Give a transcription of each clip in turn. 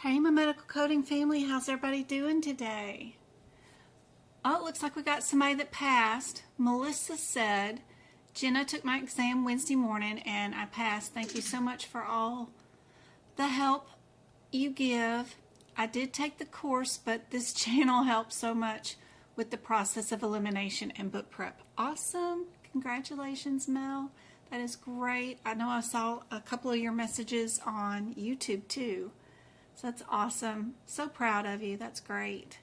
Hey, my medical coding family, how's everybody doing today? Oh, it looks like we got somebody that passed. Melissa said, Jenna took my exam Wednesday morning and I passed. Thank you so much for all the help you give. I did take the course, but this channel helps so much with the process of elimination and book prep. Awesome. Congratulations, Mel. That is great. I know I saw a couple of your messages on YouTube too. So that's awesome. So proud of you. That's great.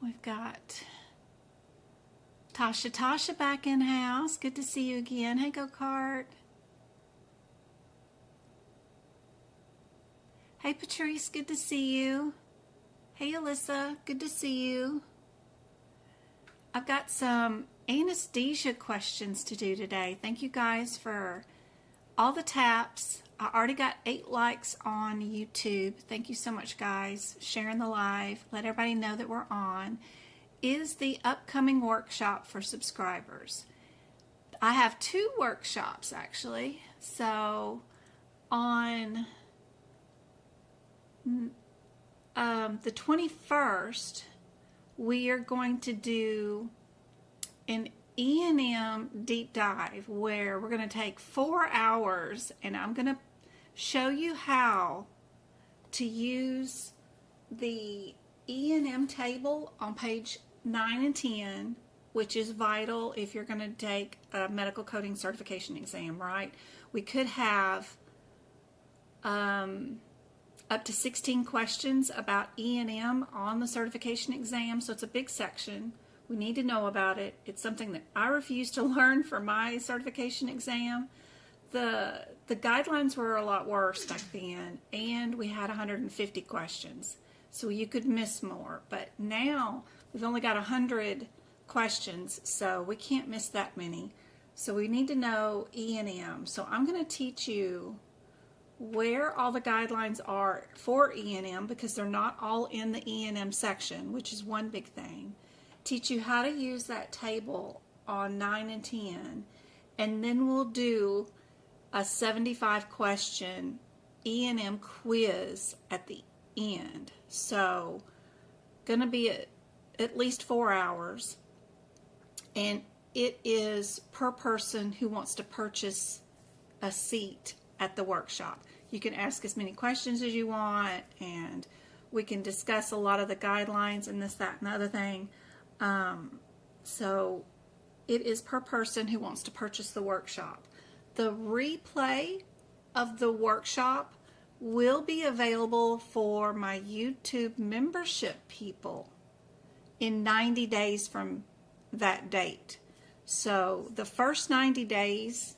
We've got Tasha back in house. Good to see you again. Hey, Go-Kart. Hey, Patrice. Good to see you. Hey, Alyssa. Good to see you. I've got some anesthesia questions to do today. Thank you guys for all the taps. I already got 8 likes on YouTube. Thank you so much, guys. Sharing the live. Let everybody know that we're on. Is the upcoming workshop for subscribers. I have 2 workshops, actually. So, on the 21st, we are going to do an E&M deep dive where we're going to take 4 hours and I'm going to show you how to use the E&M table on page 9 and 10, which is vital if you're going to take a medical coding certification exam, right? We could have up to 16 questions about E&M on the certification exam, so it's a big section. We need to know about it. It's something that I refuse to learn for my certification exam. The guidelines were a lot worse back then, and we had 150 questions, so you could miss more. But now we've only got 100 questions, so we can't miss that many. So we need to know E&M. So I'm going to teach you where all the guidelines are for E&M because they're not all in the E&M section, which is one big thing. Teach you how to use that table on 9 and 10, and then we'll do a 75 question E&M quiz at the end. So gonna be at least 4 hours, and it is per person who wants to purchase a seat at the workshop. You can ask as many questions as you want, and we can discuss a lot of the guidelines and this, that, and the other thing. So it is per person who wants to purchase the workshop. The replay of the workshop will be available for my YouTube membership people in 90 days from that date. So the first 90 days,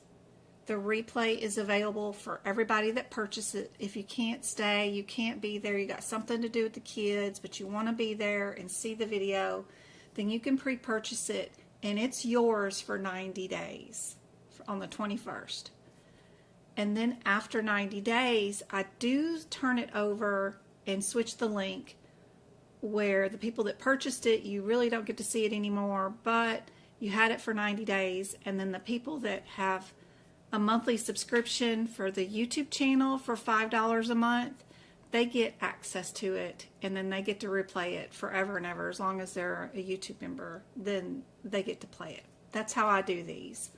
the replay is available for everybody that purchases it. If you can't stay, you can't be there, you got something to do with the kids, but you want to be there and see the video, then you can pre-purchase it, and it's yours for 90 days on the 21st. And then after 90 days, I do turn it over and switch the link where the people that purchased it, you really don't get to see it anymore, but you had it for 90 days, and then the people that have a monthly subscription for the YouTube channel for $5 a month, they get access to it, and then they get to replay it forever and ever. As long as they're a YouTube member, then they get to play it. That's how I do these.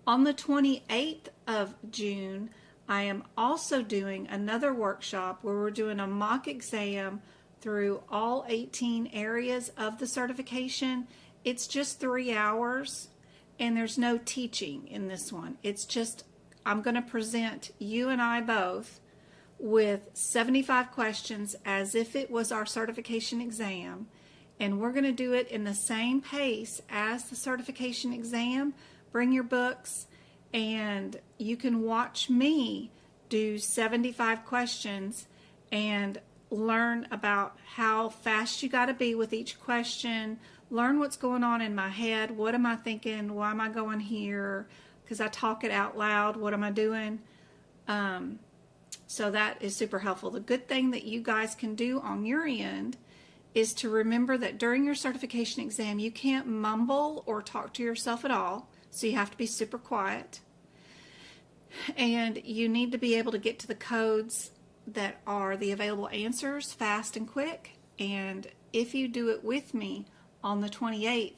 On the 28th of June, I am also doing another workshop where we're doing a mock exam through all 18 areas of the certification. It's just 3 hours, and there's no teaching in this one. It's just, I'm going to present you and I both with 75 questions as if it was our certification exam, and we're going to do it in the same pace as the certification exam. Bring your books, and you can watch me do 75 questions and learn about how fast you got to be with each question, learn what's going on in my head, what am I thinking, why am I going here, because I talk it out loud, what am I doing? So that is super helpful. The good thing that you guys can do on your end is to remember that during your certification exam, you can't mumble or talk to yourself at all, so you have to be super quiet. And you need to be able to get to the codes that are the available answers, fast and quick. And if you do it with me on the 28th,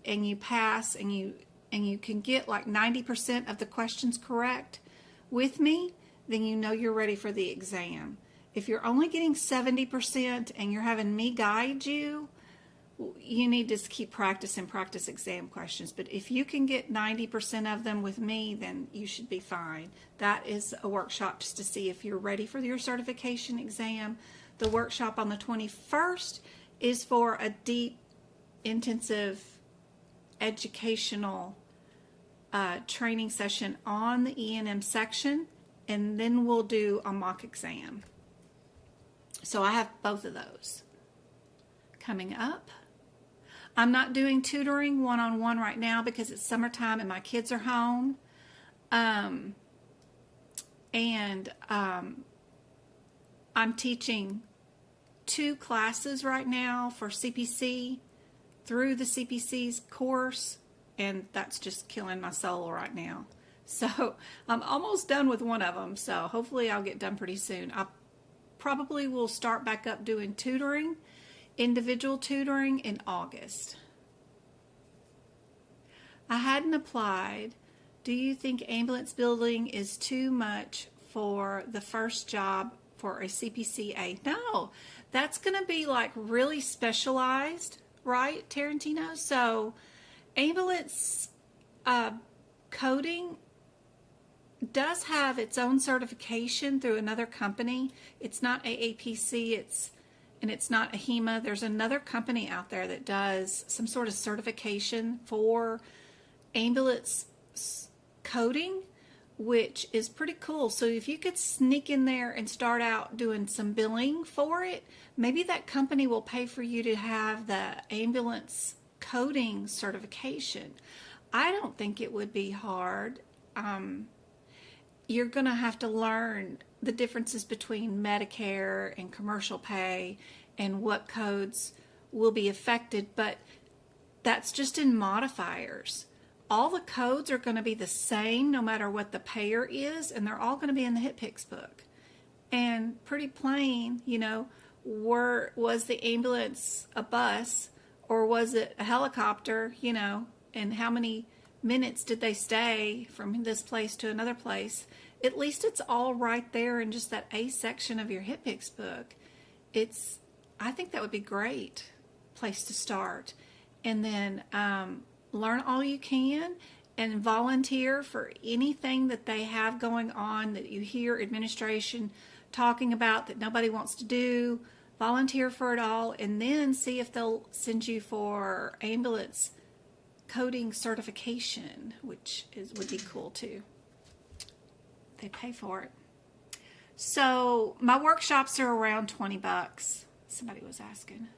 and you pass, and you can get like 90% of the questions correct with me, then you know you're ready for the exam. If you're only getting 70% and you're having me guide you, you need to keep practice exam questions. But if you can get 90% of them with me, then you should be fine. That is a workshop just to see if you're ready for your certification exam. The workshop on the 21st is for a deep, intensive, educational training session on the E&M section, and then we'll do a mock exam. So I have both of those coming up. I'm not doing tutoring one-on-one right now because it's summertime and my kids are home. I'm teaching 2 classes right now for CPC through the CPC's course, and that's just killing my soul right now. So I'm almost done with one of them, so hopefully I'll get done pretty soon. I probably will start back up doing tutoring, individual tutoring, in August. I hadn't applied. Do you think ambulance building is too much for the first job for a CPCA? No, that's going to be like really specialized, right, Tarantino? So ambulance coding does have its own certification through another company. It's not AAPC, and it's not ahima. There's another company out there that does some sort of certification for ambulance coding, which is pretty cool. So if you could sneak in there and start out doing some billing for it, maybe that company will pay for you to have the ambulance coding certification. I don't think it would be hard. You're going to have to learn the differences between Medicare and commercial pay and what codes will be affected, but that's just in modifiers. All the codes are going to be the same no matter what the payer is, and they're all going to be in the HitPix book. And pretty plain, you know, was the ambulance a bus or was it a helicopter, you know, and how many minutes did they stay from this place to another place? At least it's all right there in just that A section of your HitPix book. I think that would be a great place to start. And then learn all you can and volunteer for anything that they have going on that you hear administration talking about that nobody wants to do. Volunteer for it all, and then see if they'll send you for ambulance coding certification, which would be cool too. They pay for it. So my workshops are around $20. Somebody was asking.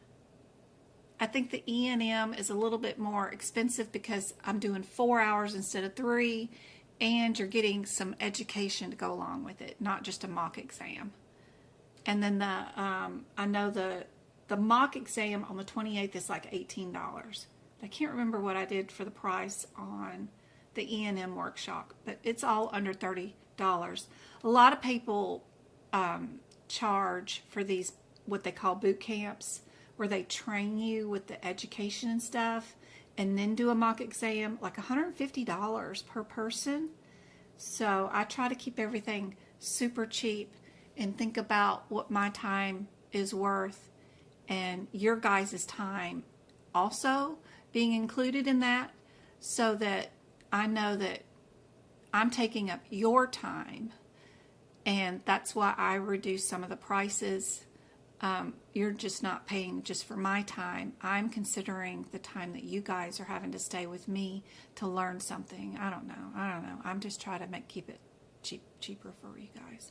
I think the E&M is a little bit more expensive because I'm doing 4 hours instead of 3, and you're getting some education to go along with it, not just a mock exam. And then I know the mock exam on the 28th is like $18. I can't remember what I did for the price on the E&M workshop, but it's all under $30. A lot of people charge for these, what they call boot camps, where they train you with the education and stuff, and then do a mock exam, like $150 per person. So I try to keep everything super cheap and think about what my time is worth and your guys' time also being included in that, so that I know that I'm taking up your time, and that's why I reduce some of the prices. You're just not paying just for my time. I'm considering the time that you guys are having to stay with me to learn something. I don't know. I'm just trying to keep it cheaper for you guys.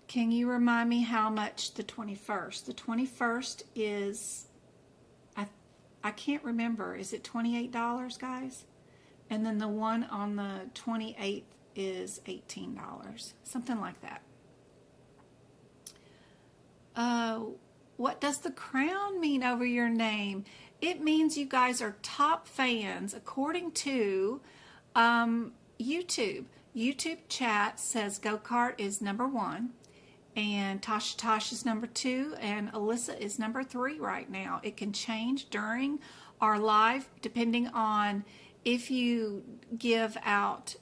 Can you remind me how much the 21st? The 21st is, I can't remember. Is it $28, guys? And then the one on the 28th is $18. Something like that. What does the crown mean over your name? It means you guys are top fans according to YouTube. YouTube chat says Go-Kart is number 1, and Tasha Tosh is number 2, and Alyssa is number 3 right now. It can change during our live depending on if you give out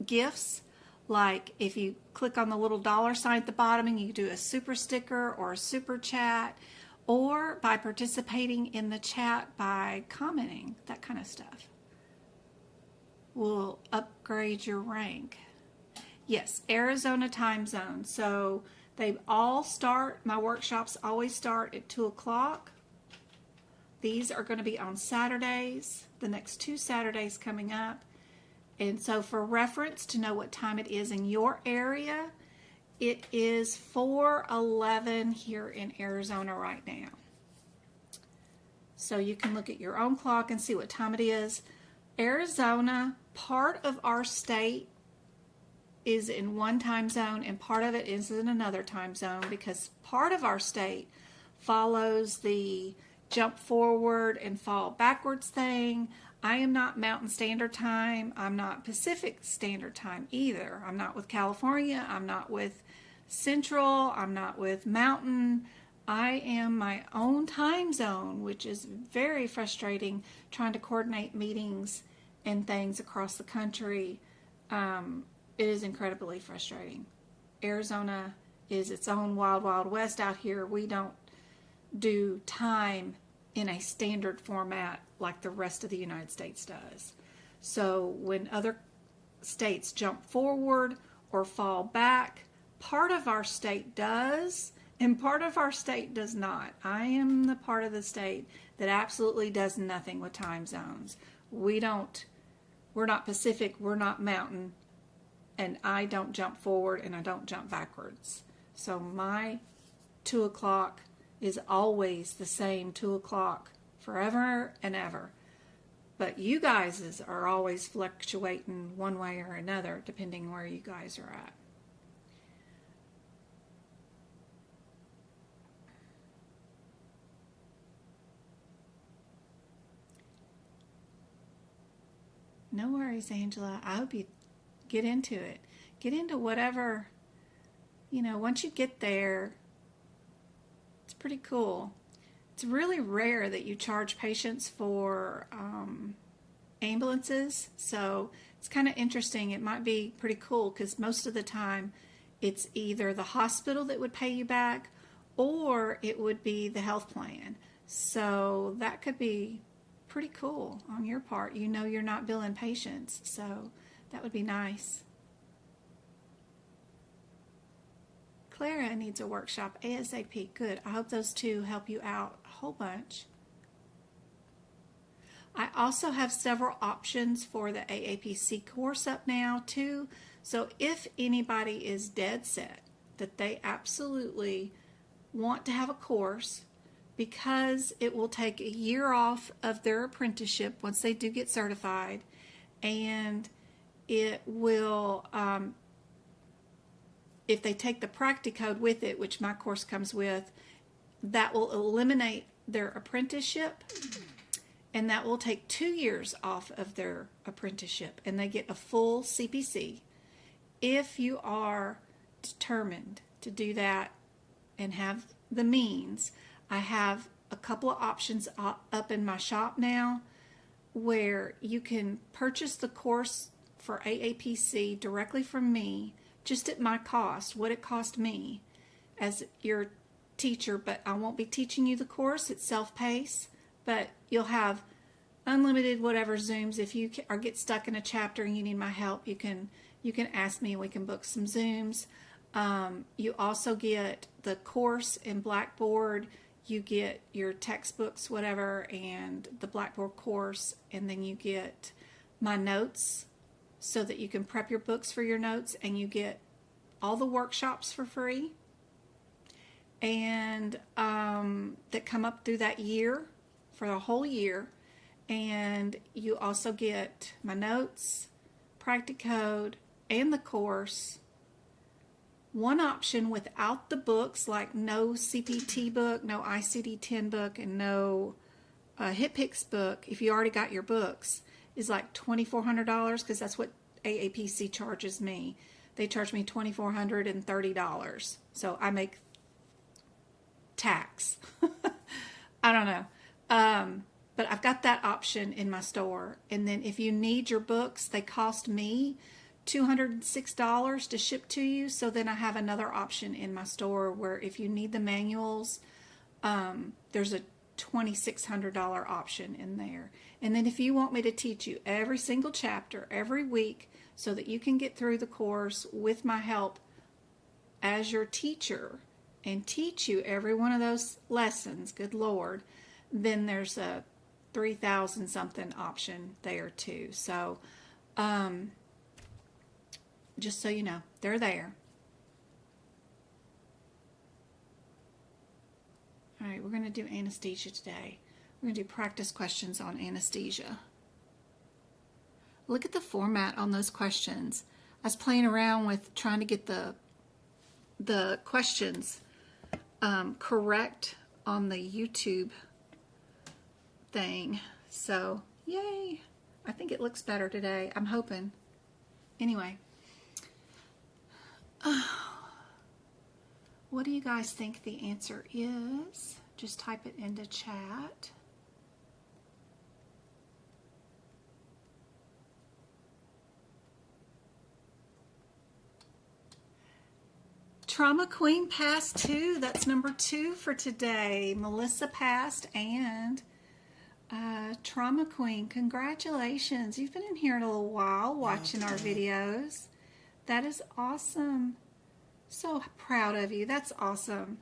gifts, like if you click on the little dollar sign at the bottom and you do a super sticker or a super chat, or by participating in the chat by commenting, that kind of stuff will upgrade your rank. Yes, Arizona time zone. So they all start, my workshops always start at 2 o'clock. These are going to be on Saturdays, the next 2 Saturdays coming up. And so for reference to know what time it is in your area, it is 4:11 here in Arizona right now. So you can look at your own clock and see what time it is. Arizona, part of our state is in one time zone and part of it is in another time zone, because part of our state follows the jump forward and fall backwards thing. I am not Mountain Standard Time. I'm not Pacific Standard Time either. I'm not with California. I'm not with Central. I'm not with Mountain. I am my own time zone, which is very frustrating, trying to coordinate meetings and things across the country. It is incredibly frustrating. Arizona is its own wild, wild west out here. We don't do time in a standard format like the rest of the United States does. So when other states jump forward or fall back, part of our state does and part of our state does not. I am the part of the state that absolutely does nothing with time zones. We're not Pacific, we're not Mountain, and I don't jump forward and I don't jump backwards. So my 2 o'clock is always the same 2 o'clock forever and ever. But you guys are always fluctuating one way or another depending where you guys are at. No worries, Angela. I hope you get into it. Get into whatever, once you get there, it's pretty cool. It's really rare that you charge patients for ambulances, so it's kind of interesting. It might be pretty cool because most of the time it's either the hospital that would pay you back or it would be the health plan. So that could be pretty cool on your part. You're not billing patients, so that would be nice. Clara needs a workshop ASAP. Good. I hope those two help you out a whole bunch. I also have several options for the AAPC course up now too. So if anybody is dead set that they absolutely want to have a course, because it will take a year off of their apprenticeship once they do get certified, and it will, if they take the practicode with it, which my course comes with, that will eliminate their apprenticeship, and that will take 2 years off of their apprenticeship, and they get a full CPC. If you are determined to do that and have the means, I have a couple of options up in my shop now where you can purchase the course for AAPC directly from me, just at my cost, what it cost me as your teacher, but I won't be teaching you the course. It's self-paced, but you'll have unlimited whatever Zooms. If you get stuck in a chapter and you need my help, you can ask me and we can book some Zooms. You also get the course in Blackboard. You get your textbooks, whatever, and the Blackboard course, and then you get my notes so that you can prep your books for your notes, and you get all the workshops for free, and that come up through that year, for the whole year. And you also get my notes, practicode, and the course. One option without the books, like no CPT book, no ICD-10 book, and no HitPix book, if you already got your books, is like $2,400 because that's what AAPC charges me. They charge me $2,430. So I make tax. I don't know. But I've got that option in my store. And then if you need your books, they cost me $206 to ship to you. So then I have another option in my store where if you need the manuals, there's a $2,600 option in there. And then if you want me to teach you every single chapter every week so that you can get through the course with my help as your teacher and teach you every one of those lessons, good Lord, then there's a 3,000 something option there too. So just so you know, they're there. All right, we're going to do anesthesia today. We're going to do practice questions on anesthesia. Look at the format on those questions. I was playing around with trying to get the questions correct on the YouTube thing. So, yay. I think it looks better today. I'm hoping. Anyway. What do you guys think the answer is? Just type it into chat. Trauma Queen passed too. That's number 2 for today. Melissa passed and Trauma Queen. Congratulations. You've been in here a little while watching our videos. That is awesome. So proud of you. That's awesome.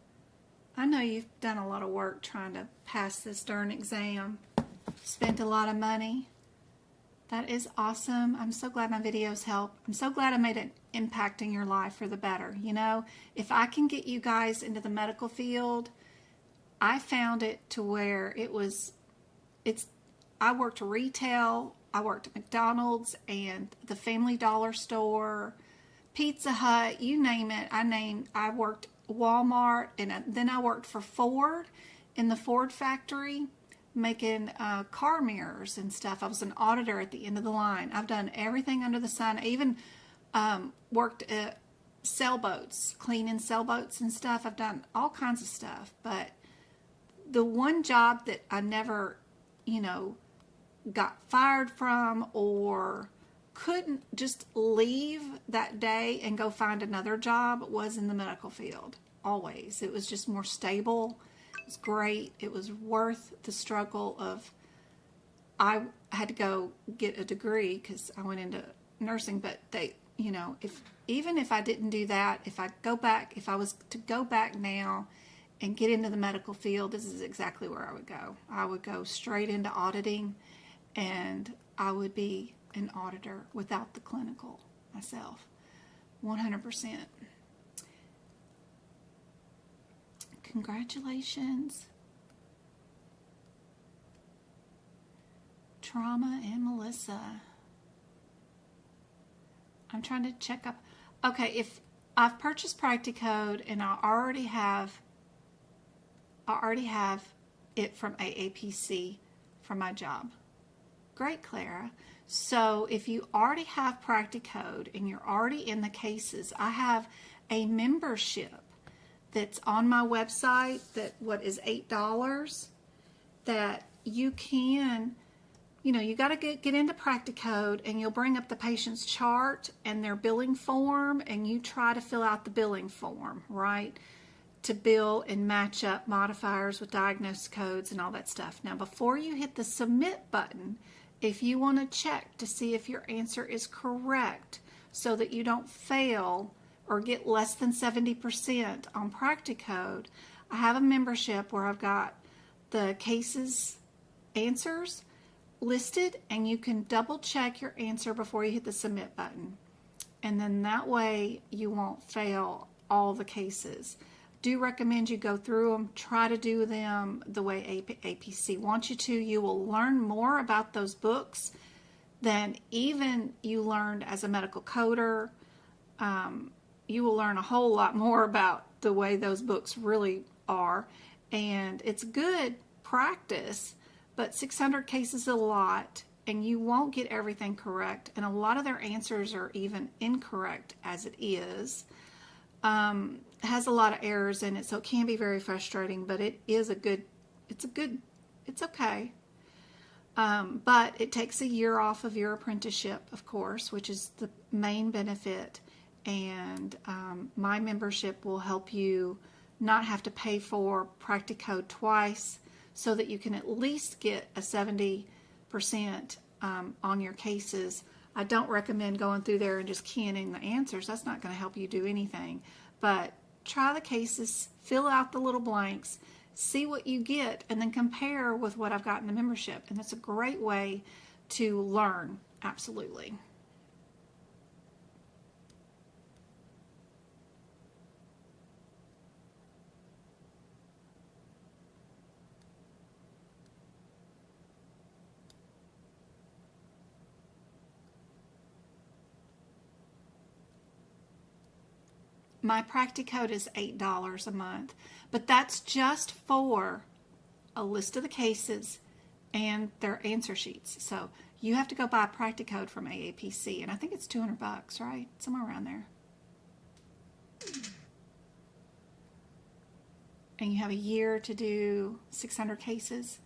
I know you've done a lot of work trying to pass this darn exam. Spent a lot of money. That is awesome. I'm so glad my videos help. I'm so glad I made an impact in your life for the better. You know, if I can get you guys into the medical field, I found it to where I worked retail, I worked at McDonald's and the Family Dollar store, Pizza Hut, you name it. I worked Walmart, and then I worked for Ford in the Ford factory making car mirrors and stuff. I was an auditor at the end of the line. I've done everything under the sun. I even worked at sailboats, cleaning sailboats and stuff. I've done all kinds of stuff. But the one job that I never, got fired from or couldn't just leave that day and go find another job was in the medical field. Always. It was just more stable. It was great. It was worth the struggle of, I had to go get a degree because I went into nursing, but they, even if I didn't do that, if I was to go back now and get into the medical field, this is exactly where I would go. I would go straight into auditing, and I would be an auditor without the clinical myself. 100%. Congratulations. Trauma and Melissa. I'm trying to check up. Okay, if I've purchased practicode and I already have it from AAPC for my job. Great, Clara. So if you already have practicode and you're already in the cases, I have a membership that's on my website that is $8 that you can, you got to get into practicode, and you'll bring up the patient's chart and their billing form, and you try to fill out the billing form, right, to bill and match up modifiers with diagnosis codes and all that stuff. Now, before you hit the submit button, if you want to check to see if your answer is correct so that you don't fail or get less than 70% on practicode, I have a membership where I've got the cases answers listed, and you can double check your answer before you hit the submit button. And then that way you won't fail all the cases. Do recommend you go through them, try to do them the way APC wants you to. You will learn more about those books than even you learned as a medical coder. You will learn a whole lot more about the way those books really are. And it's good practice, but 600 cases is a lot. and you won't get everything correct, and a lot of their answers are even incorrect as it is. It has a lot of errors in it, so it can be very frustrating, but it's okay. But it takes a year off of your apprenticeship, of course, which is the main benefit, and my membership will help you not have to pay for practicode twice, so that you can at least get a 70% on your cases. I don't recommend going through there and just keying in the answers. That's not going to help you do anything. But try the cases, fill out the little blanks, see what you get, and then compare with what I've got in the membership. And it's a great way to learn, absolutely. My practicode is $8 a month, but that's just for a list of the cases and their answer sheets. So you have to go buy a practicode from AAPC, and I think it's $200, right? Somewhere around there. And you have a year to do 600 cases.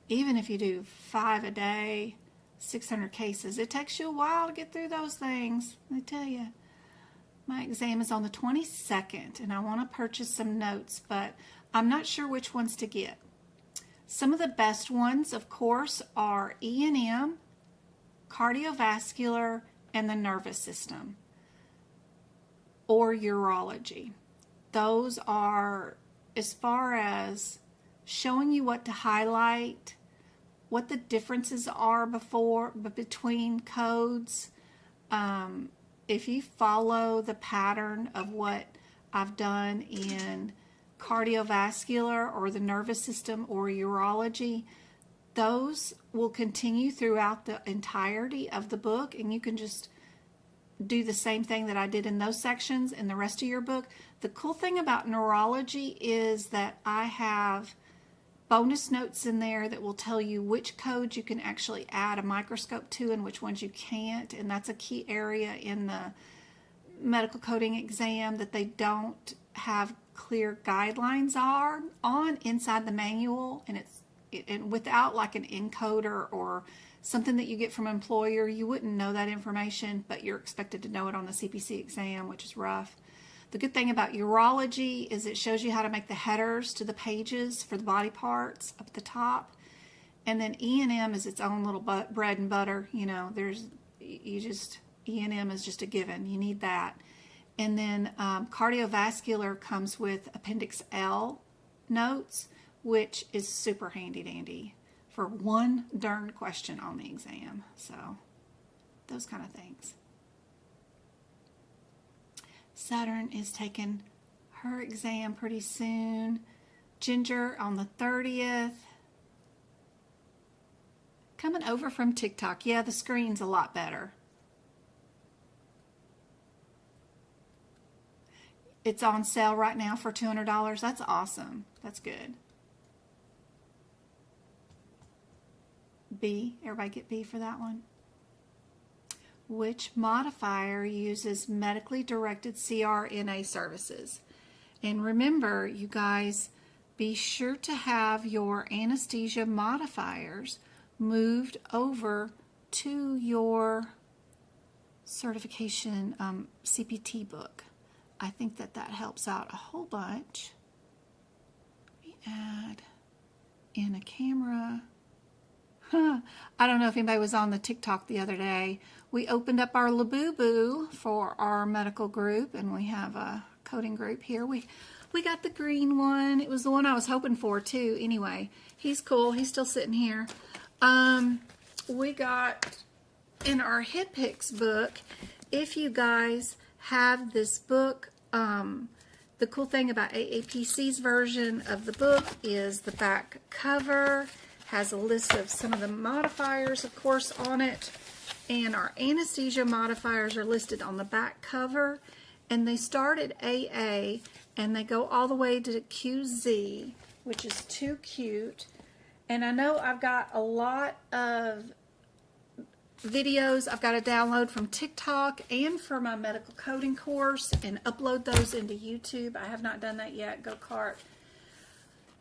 Even if you do 5 a day, 600 cases, it takes you a while to get through those things, I tell you. My exam is on the 22nd, and I want to purchase some notes, but I'm not sure which ones to get. Some of the best ones, of course, are E&M, cardiovascular, and the nervous system, or urology. Those are, as far as showing you what to highlight, what the differences are between codes. If you follow the pattern of what I've done in cardiovascular or the nervous system or urology, those will continue throughout the entirety of the book, and you can just do the same thing that I did in those sections in the rest of your book. The cool thing about neurology is that I have bonus notes in there that will tell you which codes you can actually add a microscope to and which ones you can't, and that's a key area in the medical coding exam that they don't have clear guidelines on inside the manual, and without like an encoder or something that you get from an employer, you wouldn't know that information, but you're expected to know it on the CPC exam, which is rough. The good thing about urology is it shows you how to make the headers to the pages for the body parts up at the top. And then E&M is its own little bread and butter. You know, E&M is just a given. You need that. And then cardiovascular comes with Appendix L notes, which is super handy dandy for one darn question on the exam. So those kind of things. Saturn is taking her exam pretty soon. Ginger on the 30th. Coming over from TikTok. Yeah, the screen's a lot better. It's on sale right now for $200. That's awesome. That's good. B. Everybody get B for that one? Which modifier uses medically directed CRNA services? And remember, you guys, be sure to have your anesthesia modifiers moved over to your certification CPT book. I think that helps out a whole bunch. Let me add in a camera. I don't know if anybody was on the TikTok the other day. We opened up our Labubu for our medical group, and we have a coding group here. We got the green one. It was the one I was hoping for too. Anyway, he's cool. He's still sitting here. We got in our HitPix book. If you guys have this book, the cool thing about AAPC's version of the book is the back cover has a list of some of the modifiers, of course, on it. And our anesthesia modifiers are listed on the back cover. And they start at AA and they go all the way to QZ, which is too cute. And I know I've got a lot of videos I've got to download from TikTok and for my medical coding course and upload those into YouTube. I have not done that yet. Go Cart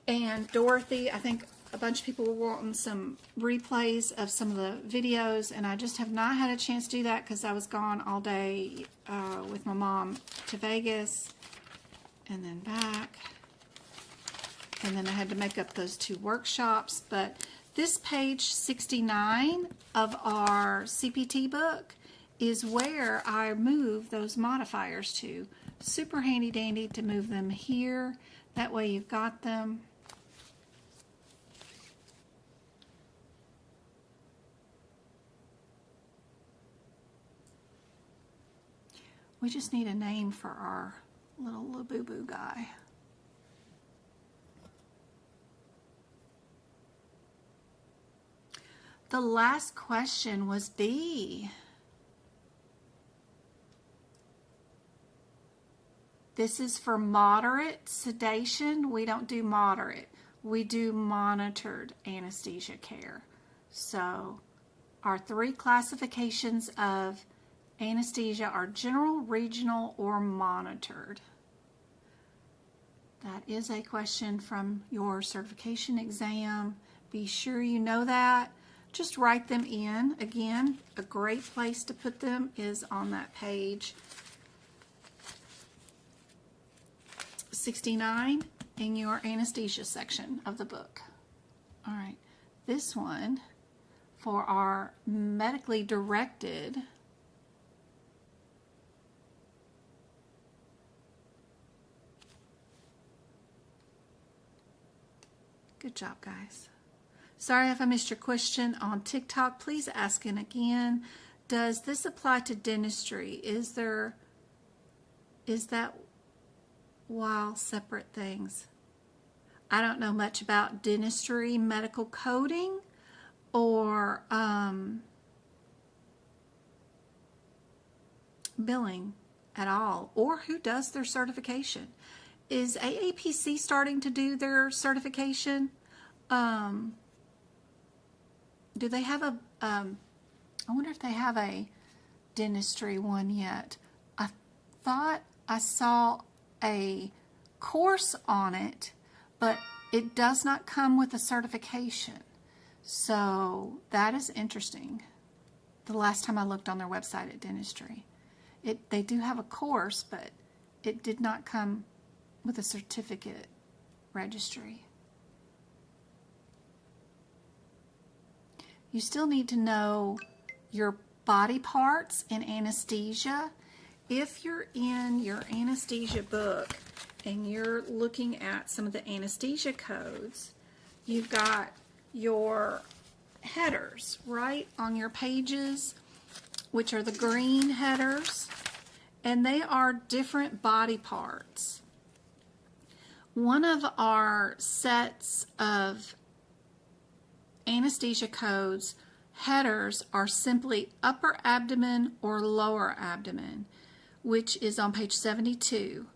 and Dorothy, I think a bunch of people were wanting some replays of some of the videos, and I just have not had a chance to do that because I was gone all day with my mom to Vegas and then back, and then I had to make up those 2 workshops. But this page 69 of our CPT book is where I move those modifiers to. Super handy dandy to move them here. That way you've got them. We just need a name for our little Labubu guy. The last question was B. This is for moderate sedation. We don't do moderate. We do monitored anesthesia care. So our 3 classifications of anesthesia are general, regional, or monitored. That is a question from your certification exam. Be sure you know that. Just write them in. Again, a great place to put them is on that page 69 in your anesthesia section of the book. All right, this one for our medically directed Good job, guys. Sorry if I missed your question on TikTok. Please ask it again. Does this apply to dentistry? Is that while separate things? I don't know much about dentistry, medical coding, or billing at all, or who does their certification. Is AAPC starting to do their certification? Do they have I wonder if they have a dentistry one yet. I thought I saw a course on it, but it does not come with a certification. So that is interesting. The last time I looked on their website at dentistry, they do have a course, but it did not come with a certificate registry. You still need to know your body parts in anesthesia. If you're in your anesthesia book and you're looking at some of the anesthesia codes, you've got your headers right on your pages, which are the green headers, and they are different body parts. One of our sets of anesthesia codes headers are simply upper abdomen or lower abdomen, which is on page 72.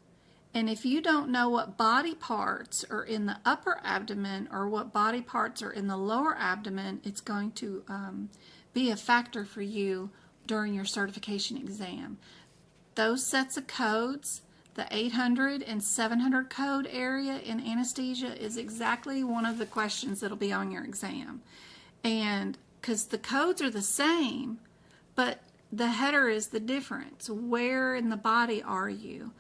And if you don't know what body parts are in the upper abdomen or what body parts are in the lower abdomen, it's going to be a factor for you during your certification exam. Those sets of codes, the 800 and 700 code area in anesthesia, is exactly one of the questions that'll be on your exam. And because the codes are the same, but the header is the difference. Where in the body are you?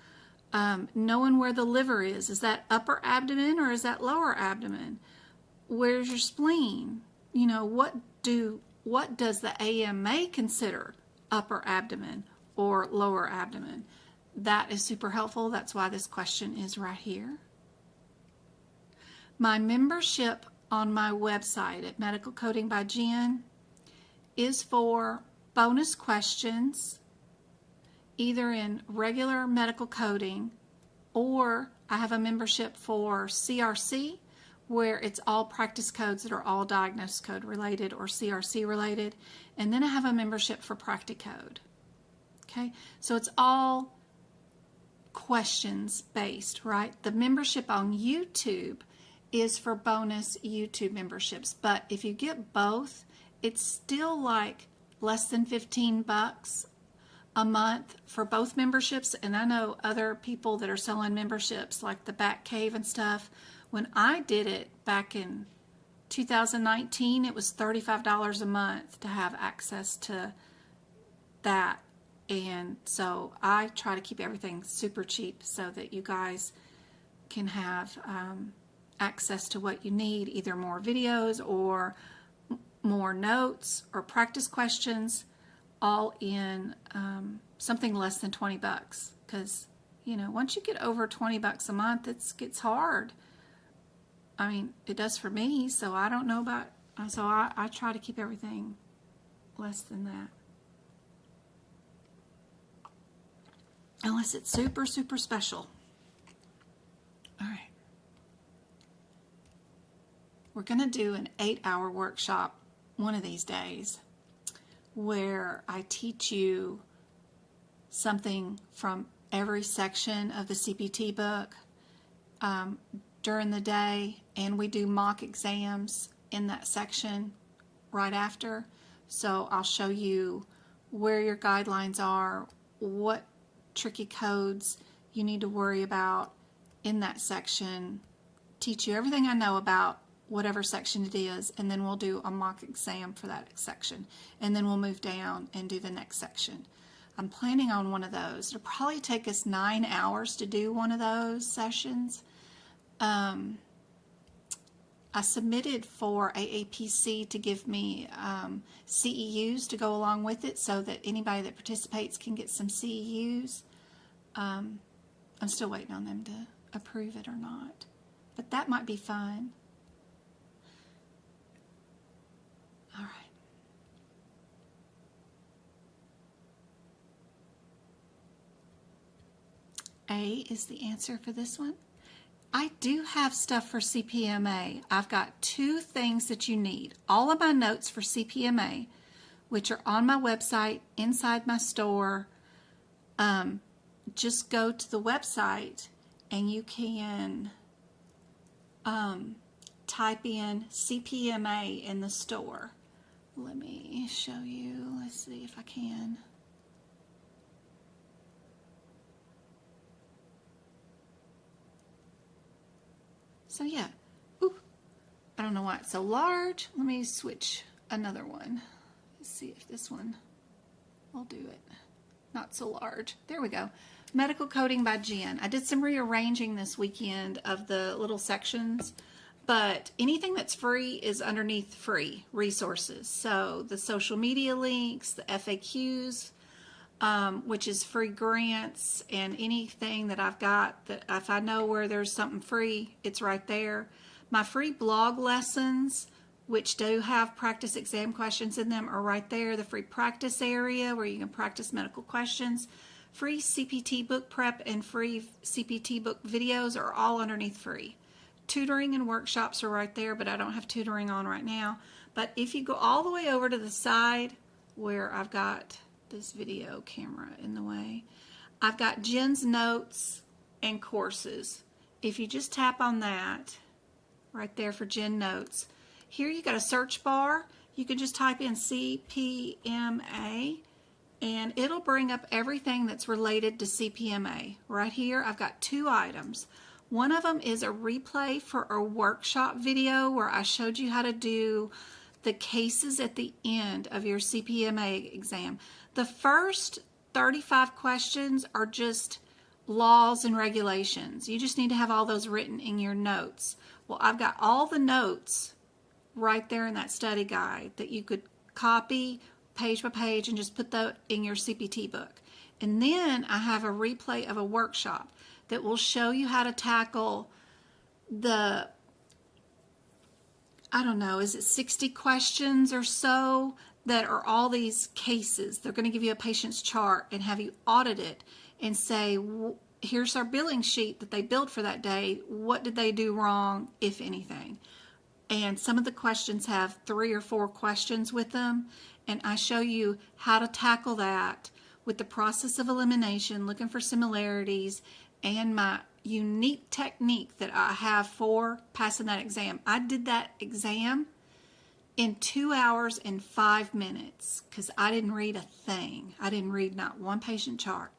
Knowing where the liver is that upper abdomen or is that lower abdomen? Where's your spleen? You know, what does the AMA consider upper abdomen or lower abdomen? That is super helpful. That's why this question is right here. My membership on my website at Medical Coding by Jen is for bonus questions, either in regular medical coding, or I have a membership for CRC, where it's all practice codes that are all diagnosis code related or CRC related. And then I have a membership for practicode. Okay, so it's all questions based, right? The membership on YouTube is for bonus YouTube memberships, but if you get both, it's still like less than $15 a month for both memberships. And I know other people that are selling memberships like the Bat Cave and stuff. When I did it back in 2019, it was $35 a month to have access to that. And so I try to keep everything super cheap so that you guys can have access to what you need, either more videos or more notes or practice questions, all in something less than $20. Because, you know, once you get over $20 a month, it gets hard. I mean, it does for me, so I don't know about, so I try to keep everything less than that. Unless it's super, super special. All right. We're going to do an 8-hour workshop one of these days where I teach you something from every section of the CPT book during the day, and we do mock exams in that section right after. So I'll show you where your guidelines are, what tricky codes you need to worry about in that section, teach you everything I know about whatever section it is, and then we'll do a mock exam for that section, and then we'll move down and do the next section. I'm planning on one of those. It'll probably take us 9 hours to do one of those sessions. I submitted for AAPC to give me CEUs to go along with it so that anybody that participates can get some CEUs. I'm still waiting on them to approve it or not, but that might be fun. All right. A is the answer for this one. I do have stuff for CPMA. I've got 2 things that you need. All of my notes for CPMA, which are on my website, inside my store. Just go to the website and you can type in CPMA in the store. Let me show you. Let's see if I can. So yeah, ooh, I don't know why it's so large. Let me switch another one. Let's see if this one will do it. Not so large. There we go. Medical Coding by Jen. I did some rearranging this weekend of the little sections, but anything that's free is underneath free resources. So the social media links, the FAQs, which is free grants, and anything that I've got that if I know where there's something free, it's right there. My free blog lessons, which do have practice exam questions in them, are right there. The free practice area where you can practice medical questions. Free CPT book prep and free CPT book videos are all underneath free. Tutoring and workshops are right there, but I don't have tutoring on right now. But if you go all the way over to the side where I've got this video camera in the way, I've got Jen's notes and courses. If you just tap on that right there for Jen notes, here you got a search bar. You can just type in CPMA and it'll bring up everything that's related to CPMA. Right here I've got 2 items. One of them is a replay for a workshop video where I showed you how to do the cases at the end of your CPMA exam. The first 35 questions are just laws and regulations. You just need to have all those written in your notes. Well, I've got all the notes right there in that study guide that you could copy page by page and just put that in your CPT book. And then I have a replay of a workshop that will show you how to tackle the, I don't know, is it 60 questions or so that are all these cases. They're going to give you a patient's chart and have you audit it and say, here's our billing sheet that they billed for that day. What did they do wrong, if anything? And some of the questions have 3 or 4 questions with them. And I show you how to tackle that with the process of elimination, looking for similarities, and my unique technique that I have for passing that exam. I did that exam in 2 hours and 5 minutes, because I didn't read a thing. I didn't read not one patient chart.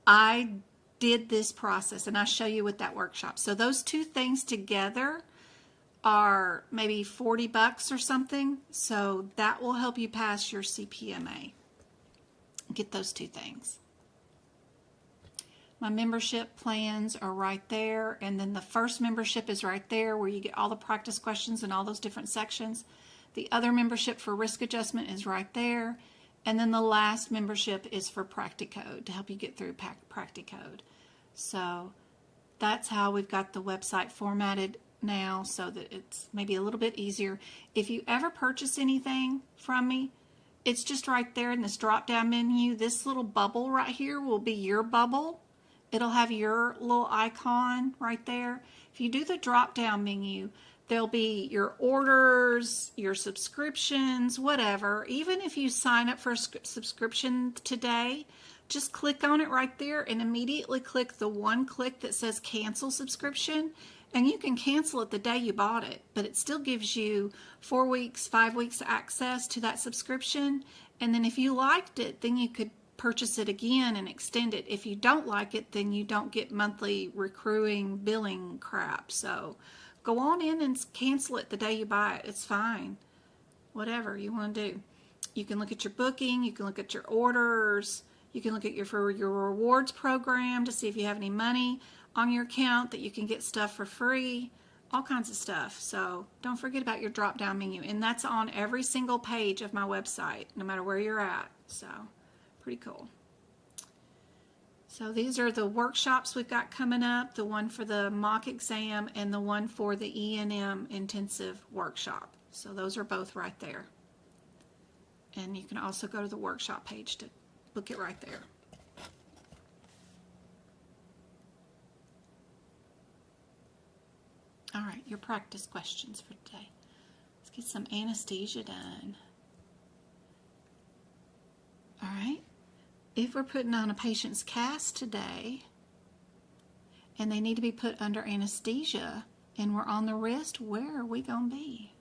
I did this process, and I'll show you with that workshop. So those two things together are maybe $40 or something. So that will help you pass your CPMA. Get those two things. My membership plans are right there, and then the first membership is right there where you get all the practice questions and all those different sections. The other membership for risk adjustment is right there, and then the last membership is for practicode to help you get through practicode. So that's how we've got the website formatted now, so that it's maybe a little bit easier. If you ever purchase anything from me, it's just right there in this drop down menu. This little bubble right here will be your bubble. It'll have your little icon right there. If you do the drop down menu, there'll be your orders, your subscriptions, whatever. Even if you sign up for a subscription today, just click on it right there and immediately click the one click that says cancel subscription, and you can cancel it the day you bought it, but it still gives you 4 weeks, 5 weeks access to that subscription. And then if you liked it, then you could purchase it again and extend it. If you don't like it, then you don't get monthly recurring billing crap. So go on in and cancel it the day you buy it. It's fine. Whatever you want to do. You can look at your booking, you can look at your orders, you can look at your rewards program to see if you have any money on your account that you can get stuff for free, all kinds of stuff. So don't forget about your drop down menu, and that's on every single page of my website, no matter where you're at. So pretty cool. So these are the workshops we've got coming up, the one for the mock exam and the one for the E&M intensive workshop. So those are both right there. And you can also go to the workshop page to book it right there. All right, your practice questions for today. Let's get some anesthesia done. All right. If we're putting on a patient's cast today and they need to be put under anesthesia and we're on the wrist, where are we going to be?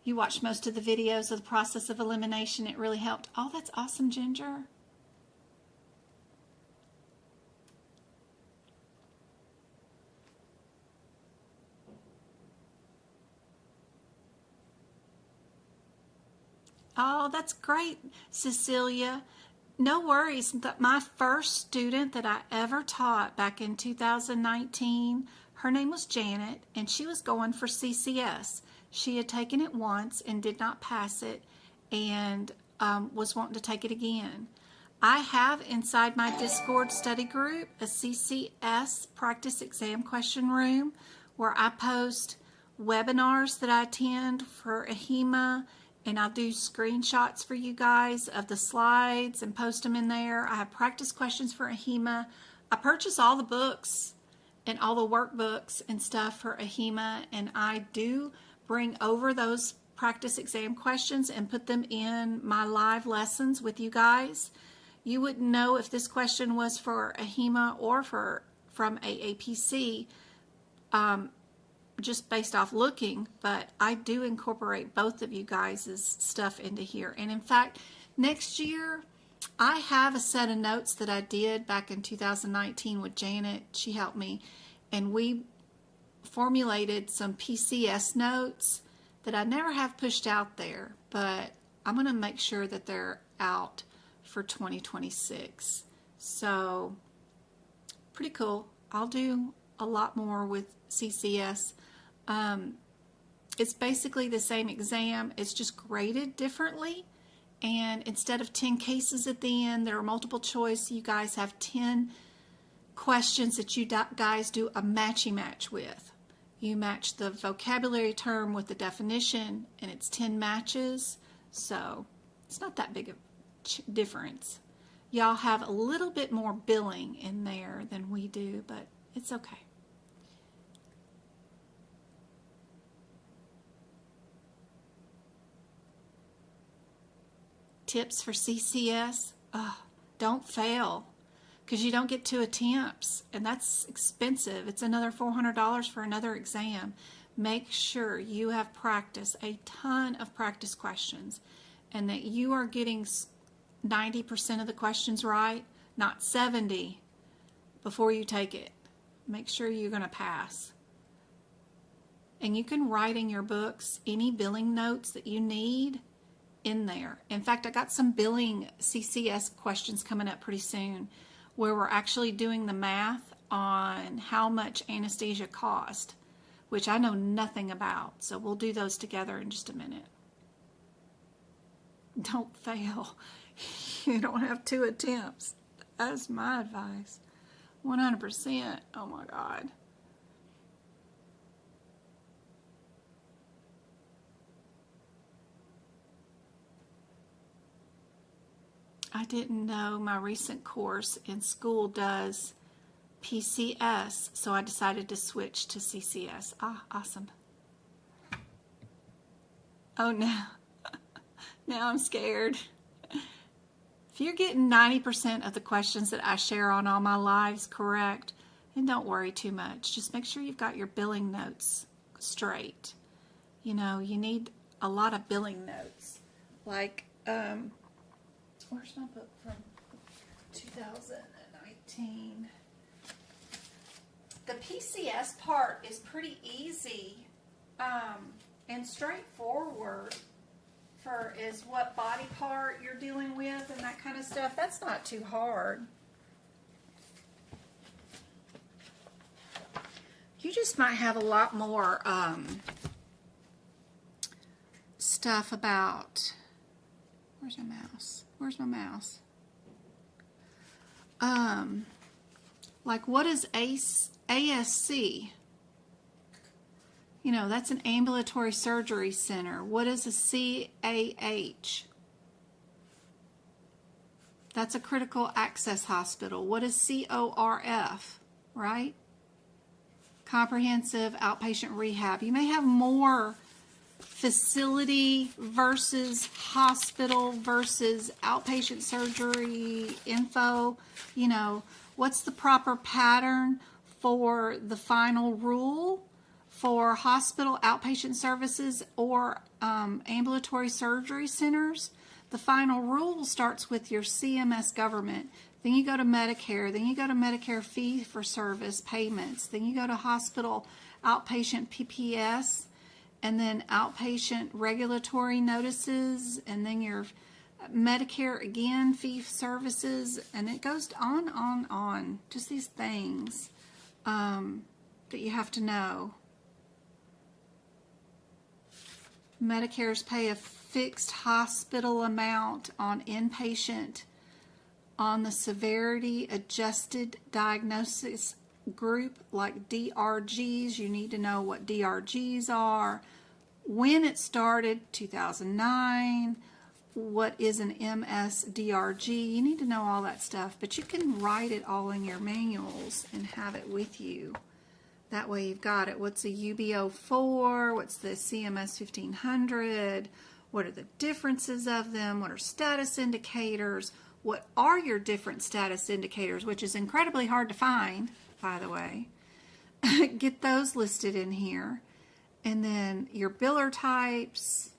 You watched most of the videos of the process of elimination. It really helped. Oh, that's awesome, Ginger. Oh, that's great, Cecilia. No worries. My first student that I ever taught back in 2019, her name was Janet, and she was going for CCS. She had taken it once and did not pass it, and was wanting to take it again. I have inside my Discord study group a CCS practice exam question room where I post webinars that I attend for AHIMA, and I'll do screenshots for you guys of the slides and post them in there. I have practice questions for AHIMA. I purchase all the books and all the workbooks and stuff for AHIMA, and I do bring over those practice exam questions and put them in my live lessons with you guys. You wouldn't know if this question was for AHIMA or from AAPC, just based off looking, but I do incorporate both of you guys' stuff into here. And in fact, next year, I have a set of notes that I did back in 2019 with Janet. She helped me, and we formulated some PCS notes that I never have pushed out there, but I'm going to make sure that they're out for 2026. So, pretty cool. I'll do a lot more with CCS. It's basically the same exam, it's just graded differently, and instead of 10 cases at the end, there are multiple choice. You guys have 10 questions that you guys do a matchy match with. You match the vocabulary term with the definition, and it's 10 matches, so it's not that big of a difference. Y'all have a little bit more billing in there than we do, but it's okay. Tips for CCS? Oh, don't fail. because you don't get 2 attempts, and that's expensive. It's another $400 for another exam. Make sure you have practice, a ton of practice questions, and that you are getting 90% of the questions right, not 70, before you take it. Make sure you're going to pass. And you can write in your books any billing notes that you need in there. In fact, I got some billing CCS questions coming up pretty soon where we're actually doing the math on how much anesthesia cost, which I know nothing about. So we'll do those together in just a minute. Don't fail. You don't have 2 attempts. That's my advice. 100%. Oh my God. I didn't know my recent course in school does PCS, so I decided to switch to CCS. Ah, awesome. Oh, no. Now I'm scared. If you're getting 90% of the questions that I share on all my lives correct, then don't worry too much. Just make sure you've got your billing notes straight. You know, you need a lot of billing notes. Like, where's my book from 2019? The PCS part is pretty easy and straightforward for is what body part you're dealing with and that kind of stuff. That's not too hard. You just might have a lot more stuff about, where's my mouse? Where's my mouse? Like what is ASC? You know, that's an ambulatory surgery center. What is a CAH? That's a critical access hospital. What is CORF, right? Comprehensive outpatient rehab. You may have more facility versus hospital versus outpatient surgery info. You know, what's the proper pattern for the final rule for hospital outpatient services or ambulatory surgery centers? The final rule starts with your CMS government. Then you go to Medicare. Then you go to Medicare fee for service payments. Then you go to hospital outpatient PPS. And then outpatient regulatory notices, and then your Medicare again, fee services, and it goes on. Just these things that you have to know. Medicare's pay a fixed hospital amount on inpatient on the severity adjusted diagnosis group like DRGs. You need to know what DRGs are. When it started, 2009, what is an MSDRG? You need to know all that stuff, but you can write it all in your manuals and have it with you. That way you've got it. What's a UB04? What's the CMS 1500? What are the differences of them? What are status indicators? What are your different status indicators, which is incredibly hard to find, by the way. Get those listed in here. And then your biller types,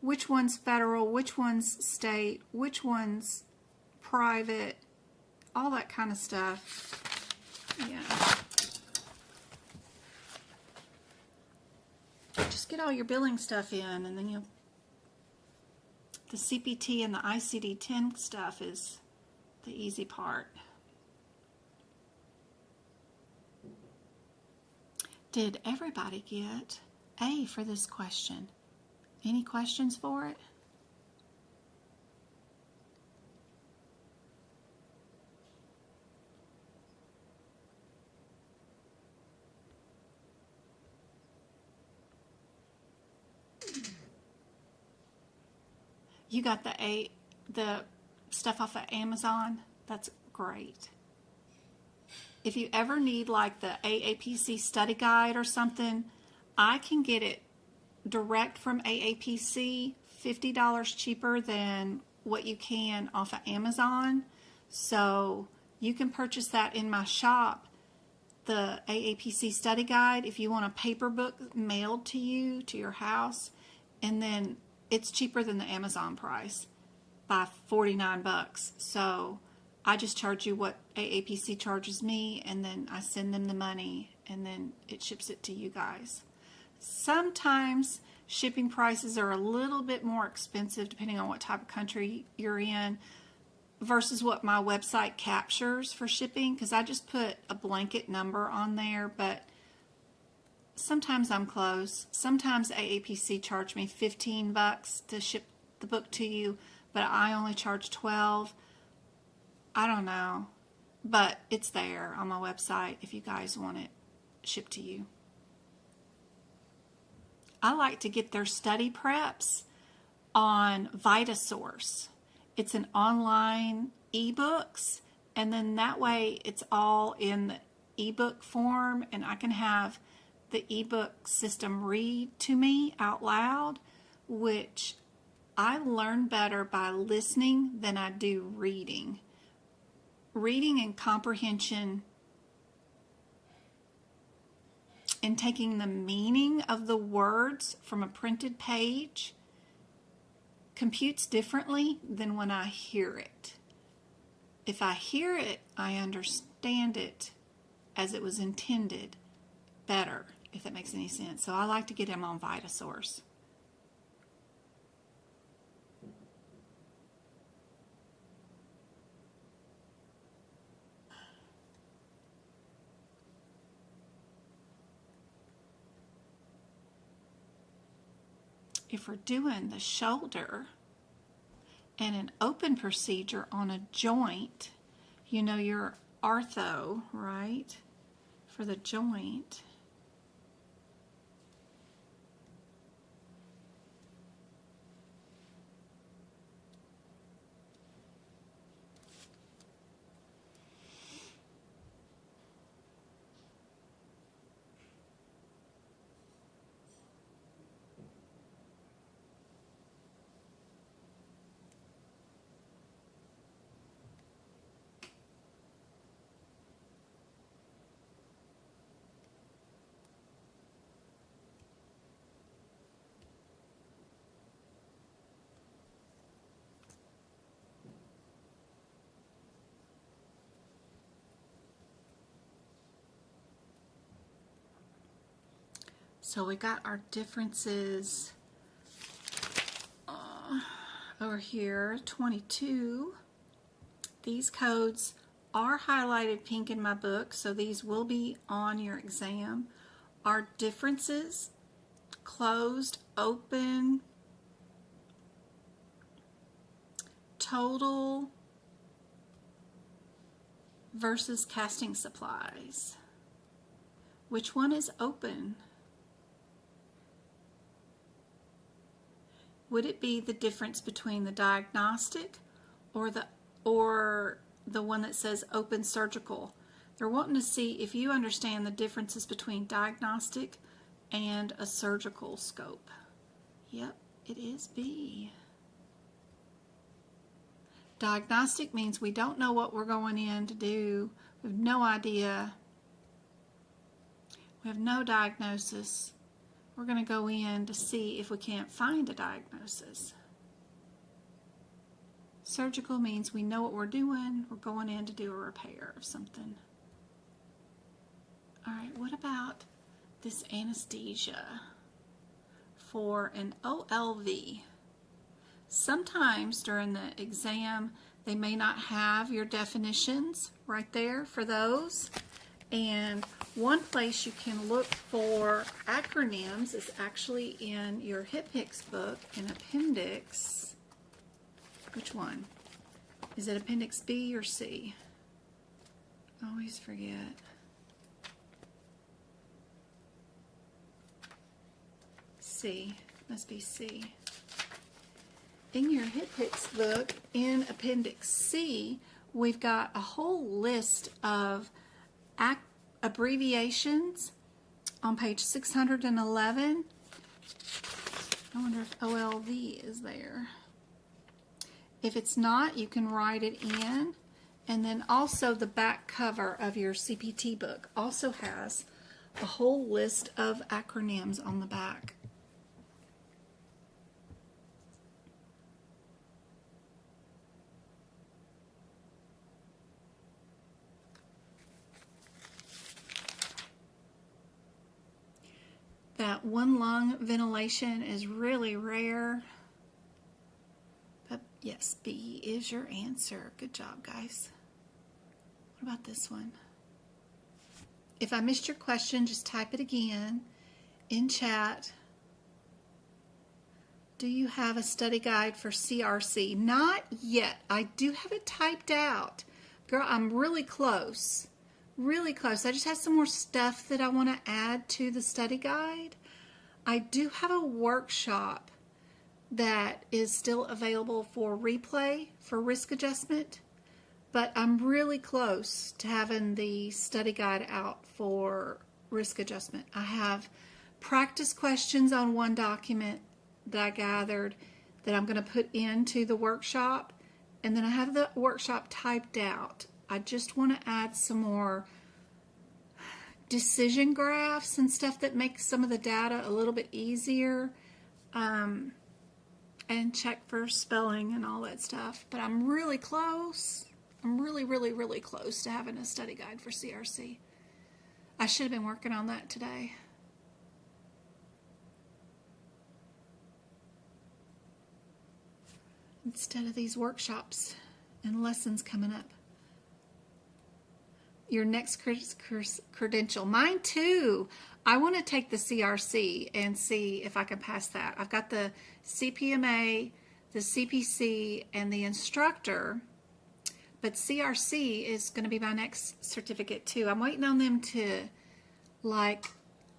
which one's federal, which one's state, which one's private, all that kind of stuff. Yeah. Just get all your billing stuff in, and then the CPT and the ICD-10 stuff is the easy part. Did everybody get A for this question? Any questions for it? You got the stuff off of Amazon? That's great. If you ever need like the AAPC study guide or something, I can get it direct from AAPC, $50 cheaper than what you can off of Amazon. So You can purchase that in my shop, the AAPC study guide, if you want a paper book mailed to you, to your house, and then it's cheaper than the Amazon price by 49 bucks. So I just charge you what AAPC charges me, and then I send them the money, and then it ships it to you guys. Sometimes shipping prices are a little bit more expensive depending on what type of country you're in versus what my website captures for shipping, because I just put a blanket number on there, but sometimes I'm close. Sometimes AAPC charge me 15 bucks to ship the book to you, but I only charge 12. I don't know, but it's there on my website if you guys want it shipped to you. I like to get their study preps on VitaSource. It's an online ebooks, and then that way it's all in the ebook form, and I can have the ebook system read to me out loud, which I learn better by listening than I do reading. Reading and comprehension and taking the meaning of the words from a printed page computes differently than when I hear it. If I hear it, I understand it as it was intended better, if that makes any sense. So I like to get them on VitaSource. If we're doing the shoulder and an open procedure on a joint, you know your ortho, right, for the joint. So we got our differences over here, 22. These codes are highlighted pink in my book, so these will be on your exam. Our differences, closed, open, total versus casting supplies. Which one is open? Would it be the difference between the diagnostic or the one that says open surgical? They're wanting to see if you understand the differences between diagnostic and a surgical scope. Yep, it is B. Diagnostic means we don't know what we're going in to do. We have no idea. We have no diagnosis. We're going to go in to see if we can't find a diagnosis. Surgical means we know what we're doing. We're going in to do a repair of something. All right, what about this anesthesia for an OLV? Sometimes during the exam, they may not have your definitions right there for those. And one place you can look for acronyms is actually in your HIPICS book in appendix. Which one? Is it appendix B or C? I always forget. C. Must be C. In your HIPICS book, in appendix C, we've got a whole list of abbreviations on page 611. I wonder if OLV is there. If it's not, you can write it in. And then also the back cover of your CPT book also has a whole list of acronyms on the back. That one lung ventilation is really rare. But yes, B is your answer. Good job, guys. What about this one? If I missed your question, just type it again in chat. Do you have a study guide for CRC? Not yet. I do have it typed out. Girl, I'm really close. Really close. I just have some more stuff that I want to add to the study guide. I do have a workshop that is still available for replay for risk adjustment, but I'm really close to having the study guide out for risk adjustment. I have practice questions on one document that I gathered that I'm going to put into the workshop, and then I have the workshop typed out. I just want to add some more decision graphs and stuff that makes some of the data a little bit easier, and check for spelling and all that stuff. But I'm really close. I'm really, really, really close to having a study guide for CRC. I should have been working on that today. Instead of these workshops and lessons coming up. Your next credential. Mine too. I want to take the CRC and see if I can pass that. I've got the CPMA, the CPC, and the instructor, but CRC is going to be my next certificate too. I'm waiting on them to, like,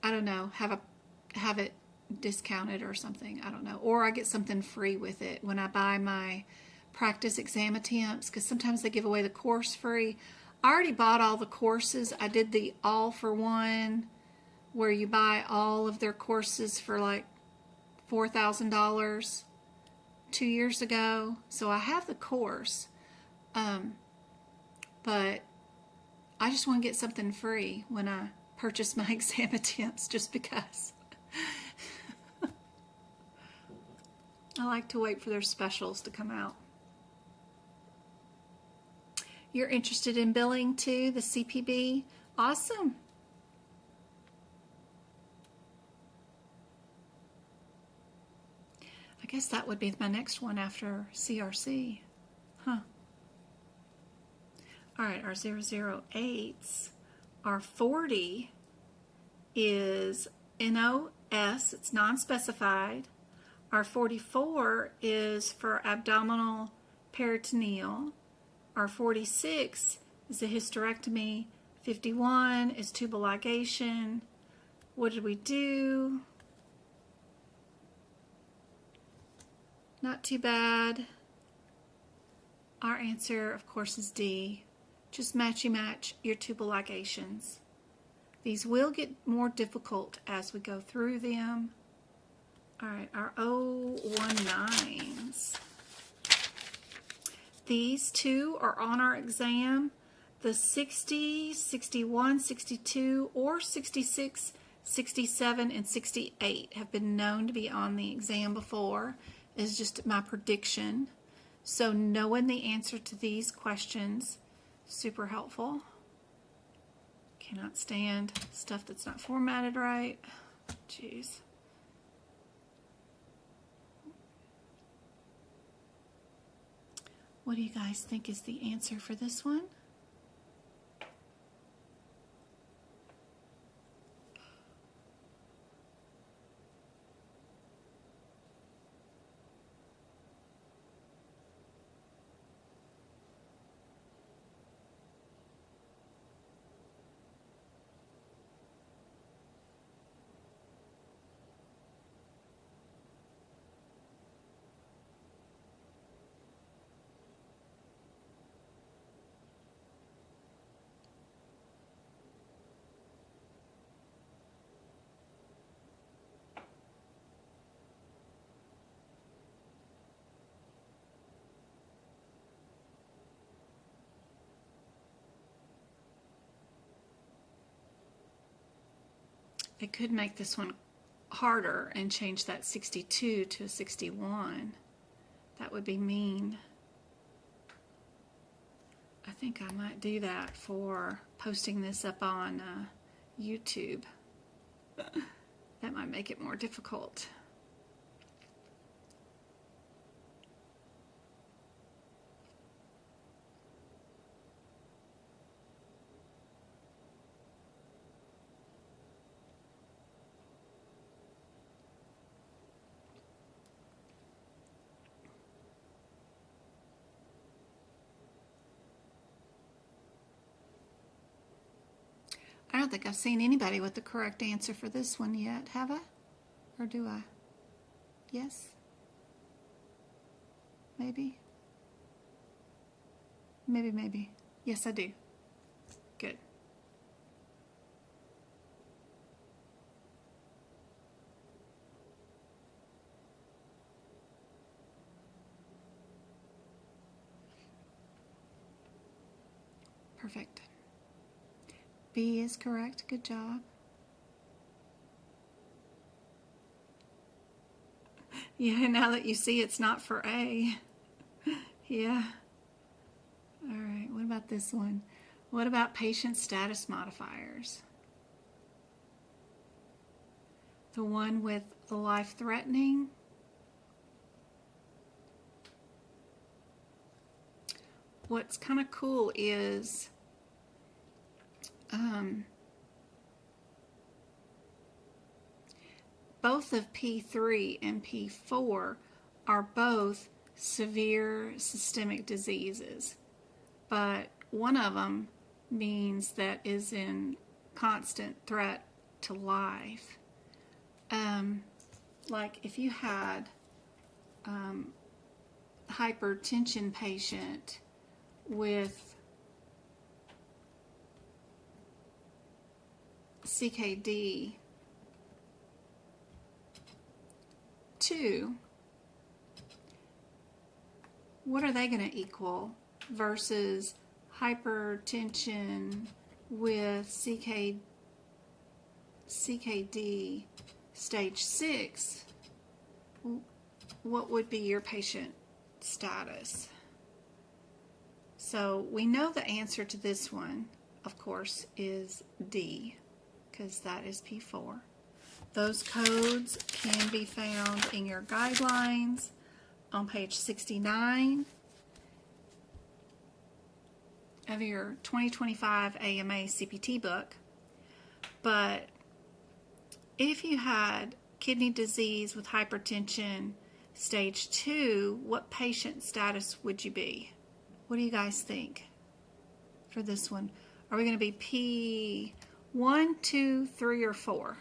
I don't know, have it discounted or something. I don't know. Or I get something free with it when I buy my practice exam attempts, because sometimes they give away the course free. I already bought all the courses. I did the all for one, where you buy all of their courses for like $4,000 2 years ago. So I have the course, but I just want to get something free when I purchase my exam attempts, just because. I like to wait for their specials to come out. You're interested in billing too, the CPB? Awesome. I guess that would be my next one after CRC. Huh. All right, our 008s. Our 40 is NOS, it's non-specified. Our 44 is for abdominal peritoneal. Our 46 is a hysterectomy. 51 is tubal ligation. What did we do? Not too bad. Our answer, of course, is D. Just match your tubal ligations. These will get more difficult as we go through them. All right, our 019s. These two are on our exam. The 60, 61, 62, or 66, 67, and 68 have been known to be on the exam before, is just my prediction. So knowing the answer to these questions, super helpful. Cannot stand stuff that's not formatted right. Jeez. What do you guys think is the answer for this one? It could make this one harder and change that 62 to a 61. That would be mean. I think I might do that for posting this up on YouTube. That might make it more difficult. I don't think I've seen anybody with the correct answer for this one yet, have I? Or do I? Yes? Maybe? Maybe. Yes, I do. Good. Perfect. B is correct. Good job. Yeah, now that you see it's not for A. Yeah. All right, what about this one? What about patient status modifiers? The one with the life-threatening. What's kind of cool is both of P3 and P4 are both severe systemic diseases, but one of them means that is in constant threat to life. Like if you had hypertension patient with CKD 2, what are they going to equal versus hypertension with CKD stage 6? What would be your patient status? So we know the answer to this one, of course, is D, because that is P4. Those codes can be found in your guidelines on page 69 of your 2025 AMA CPT book. But if you had kidney disease with hypertension stage 2, what patient status would you be? What do you guys think for this one? Are we going to be P1, 2, 3, or 4?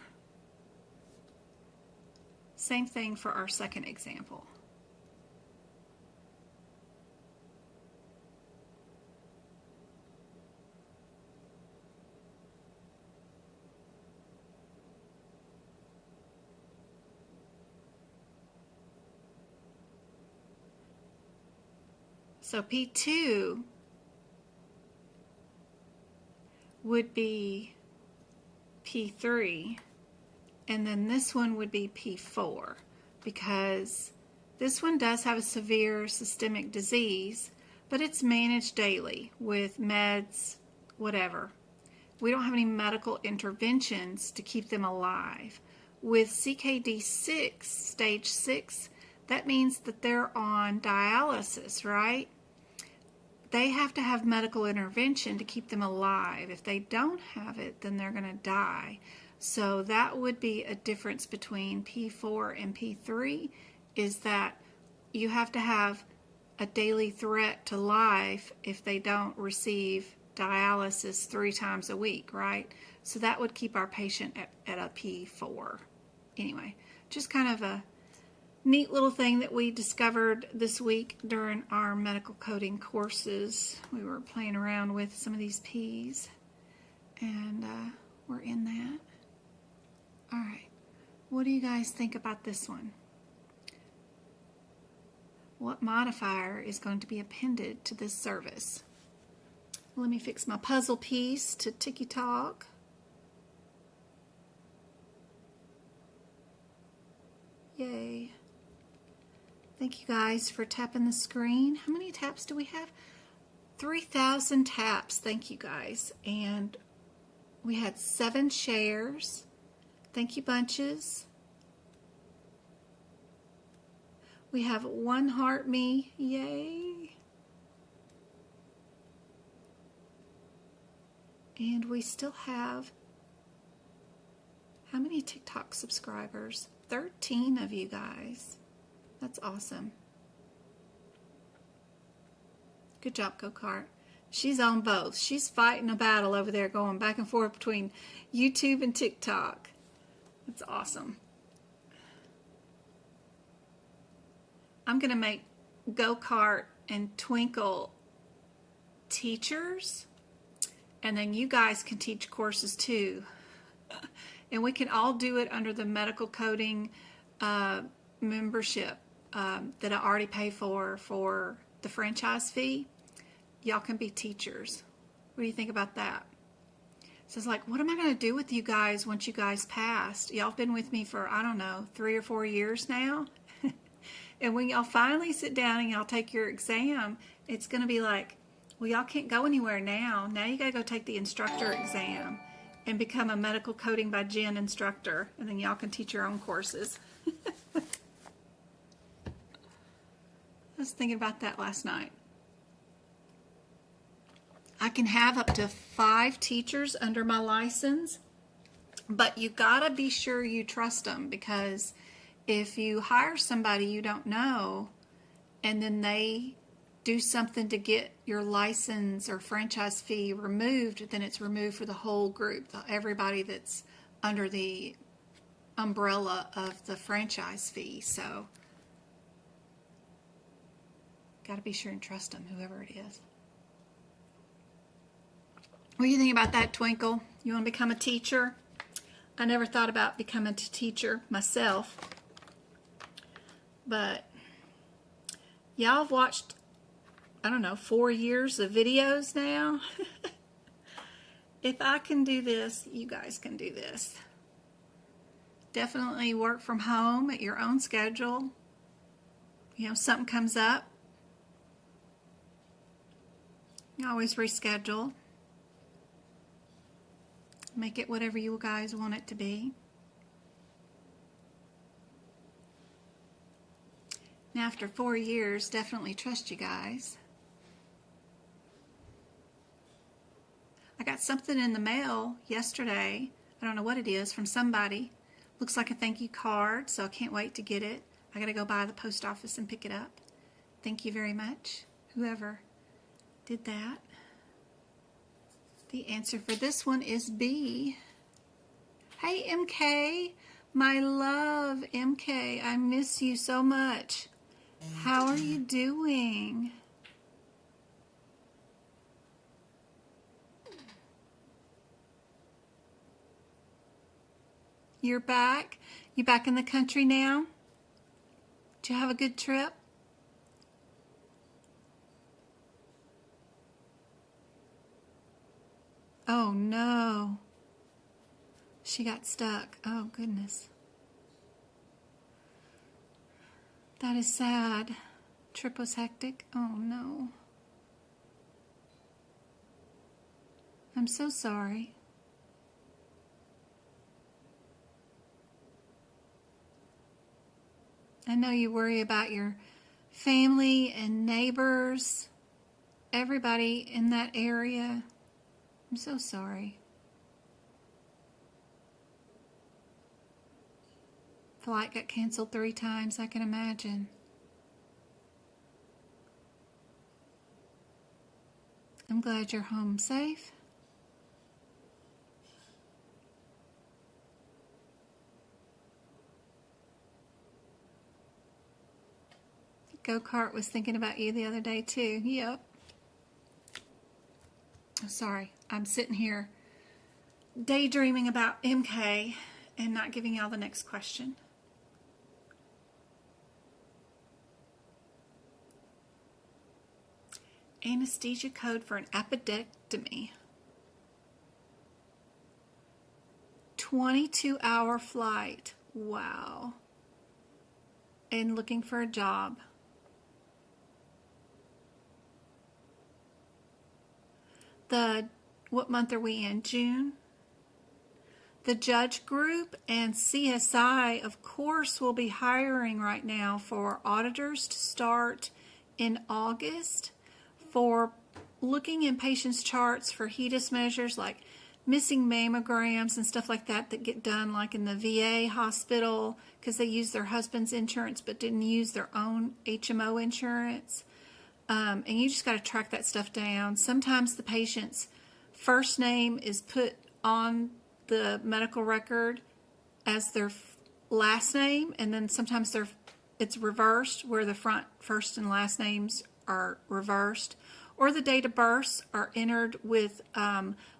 Same thing for our second example. So P2 would be P3, and then this one would be P4, because this one does have a severe systemic disease, but it's managed daily with meds, whatever. We don't have any medical interventions to keep them alive. With CKD 6, stage 6, that means that they're on dialysis, right? They have to have medical intervention to keep them alive. If they don't have it, then they're going to die. So that would be a difference between P4 and P3, is that you have to have a daily threat to life if they don't receive dialysis 3 times a week, right? So that would keep our patient at a P4. Anyway, just kind of a neat little thing that we discovered this week during our medical coding courses. We were playing around with some of these P's, and we're in that. All right, what do you guys think about this one? What modifier is going to be appended to this service? Let me fix my puzzle piece to Tiki Talk. Thank you guys for tapping the screen. How many taps do we have? 3,000 taps. Thank you guys. And we had 7 shares. Thank you, bunches. We have 1 heart me. Yay. And we still have, how many TikTok subscribers? 13 of you guys. That's awesome. Good job, Go-Kart. She's on both. She's fighting a battle over there, going back and forth between YouTube and TikTok. That's awesome. I'm going to make Go-Kart and Twinkle teachers, and then you guys can teach courses too. And we can all do it under the medical coding membership that I already pay for the franchise fee. Y'all can be teachers. What do you think about that? So it's like, what am I going to do with you guys once you guys passed? Y'all have been with me for, I don't know, 3 or 4 years now. And when y'all finally sit down and y'all take your exam, it's going to be like, well, y'all can't go anywhere now. Now you got to go take the instructor exam and become a medical coding by Jen instructor. And then y'all can teach your own courses. I was thinking about that last night. I can have up to 5 teachers under my license, but you gotta be sure you trust them, because if you hire somebody you don't know and then they do something to get your license or franchise fee removed, then it's removed for the whole group, everybody that's under the umbrella of the franchise fee. So got to be sure and trust them, whoever it is. What do you think about that, Twinkle? You want to become a teacher? I never thought about becoming a teacher myself. But y'all have watched, I don't know, 4 years of videos now. If I can do this, you guys can do this. Definitely work from home at your own schedule. You know, something comes up, you always reschedule. Make it whatever you guys want it to be. Now, after 4 years, definitely trust you guys. I got something in the mail yesterday. I don't know what it is, from somebody. Looks like a thank you card, so I can't wait to get it. I gotta go by the post office and pick it up. Thank you very much, whoever did that. The answer for this one is B. Hey, MK, my love, MK, I miss you so much. How are you doing? You're back? You back in the country now? Did you have a good trip? Oh no. She got stuck. Oh goodness. That is sad. Trip was hectic. Oh no. I'm so sorry. I know you worry about your family and neighbors, everybody in that area. I'm so sorry. Flight got canceled 3 times, I can imagine. I'm glad you're home safe. Go-Kart was thinking about you the other day too. Yep. Oh, sorry. I'm sitting here daydreaming about MK and not giving y'all the next question. Anesthesia code for an appendectomy. 22-hour flight. Wow. And looking for a job. what month are we in? June? The judge group and CSI, of course, will be hiring right now for auditors to start in August for looking in patients' charts for heatis measures like missing mammograms and stuff like that that get done like in the VA hospital because they used their husband's insurance but didn't use their own HMO insurance. And you just got to track that stuff down. Sometimes the patient's first name is put on the medical record as their last name, and then sometimes it's reversed where the first and last names are reversed, or the date of births are entered with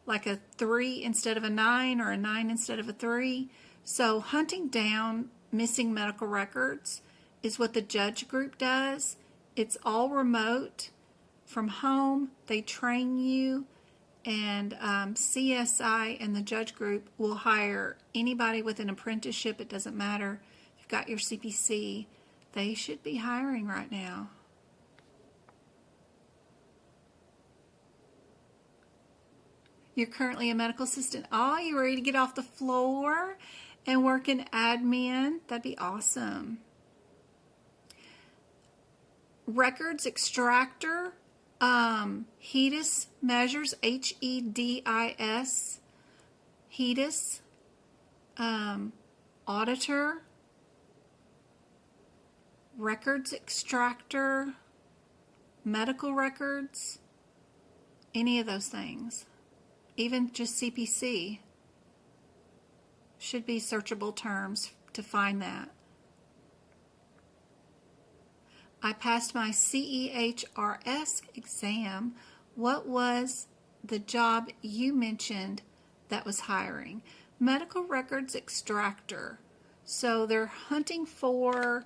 like a 3 instead of a 9 or a 9 instead of a 3. So hunting down missing medical records is what the judge group does. It's all remote from home. They train you. And CSI and the judge group will hire anybody with an apprenticeship. It doesn't matter. If you've got your CPC, they should be hiring right now. You're currently a medical assistant. Oh, you're ready to get off the floor and work in admin? That'd be awesome. Records extractor. Heatis measures, HEDIS, heatis, auditor, records extractor, medical records, any of those things, even just CPC should be searchable terms to find that. I passed my CEHRS exam. What was the job you mentioned that was hiring? Medical records extractor. So they're hunting for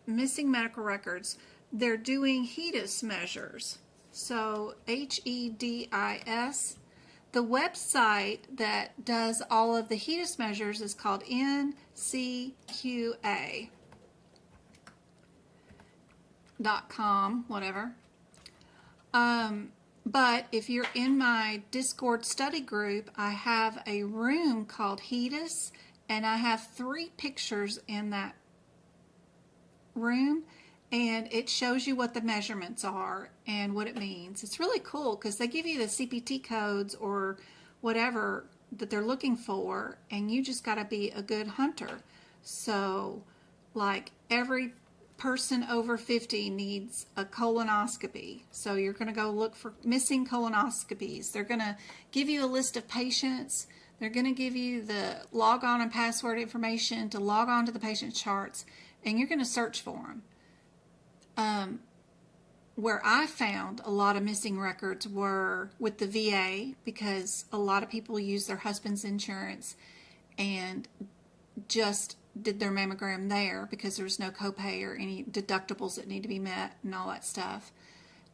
missing medical records. They're doing heatis measures. So HEDIS. The website that does all of the heatis measures is called NCQA.com, whatever. But if you're in my Discord study group, I have a room called heatis, and I have 3 pictures in that room, and it shows you what the measurements are and what it means. It's really cool because they give you the CPT codes or whatever that they're looking for, and you just got to be a good hunter. So, like, every person over 50 needs a colonoscopy. So you're going to go look for missing colonoscopies. They're going to give you a list of patients. They're going to give you the log on and password information to log on to the patient charts, and you're going to search for them. Where I found a lot of missing records were with the VA, because a lot of people use their husband's insurance and just did their mammogram there because there's no copay or any deductibles that need to be met and all that stuff.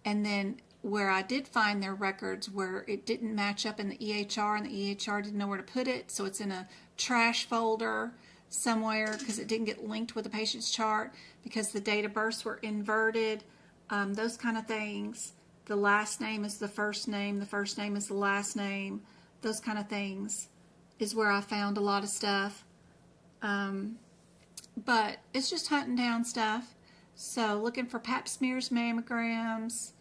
And then where I did find their records where it didn't match up in the EHR, and the EHR didn't know where to put it, so it's in a trash folder somewhere because it didn't get linked with the patient's chart because the date of births were inverted, those kind of things. The last name is the first name is the last name, those kind of things is where I found a lot of stuff. But it's just hunting down stuff. So looking for pap smears, mammograms,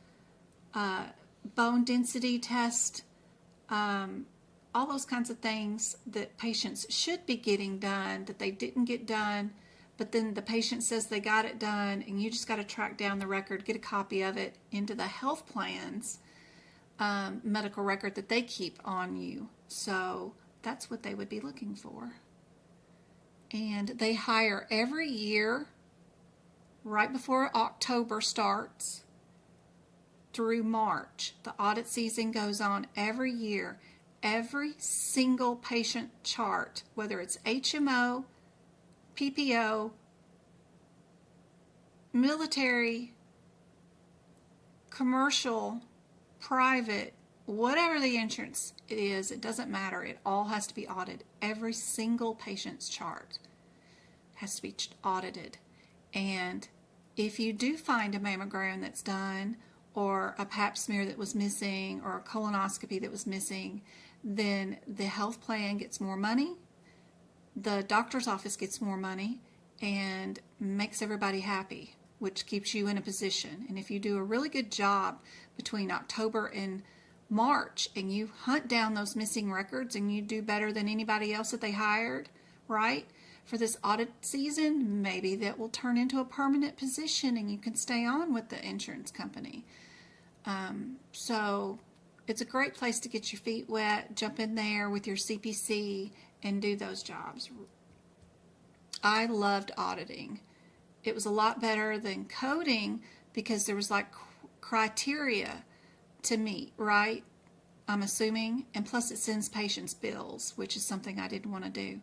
bone density test, all those kinds of things that patients should be getting done that they didn't get done, but then the patient says they got it done, and you just got to track down the record, get a copy of it into the health plan's medical record that they keep on you. So that's what they would be looking for. And they hire every year right before October starts through March. The audit season goes on every year. Every single patient chart, whether it's HMO, PPO, military, commercial, private, whatever the insurance it is, it doesn't matter. It all has to be audited. Every single patient's chart has to be audited. And if you do find a mammogram that's done or a pap smear that was missing, or a colonoscopy that was missing, then the health plan gets more money, the doctor's office gets more money, and makes everybody happy, which keeps you in a position. And if you do a really good job between October and March and you hunt down those missing records and you do better than anybody else that they hired, right, for this audit season, maybe that will turn into a permanent position and you can stay on with the insurance company. So it's a great place to get your feet wet, jump in there with your CPC and do those jobs. I loved auditing. It was a lot better than coding because there was like criteria to meet, right? I'm assuming. And plus it sends patients bills, which is something I didn't want to do.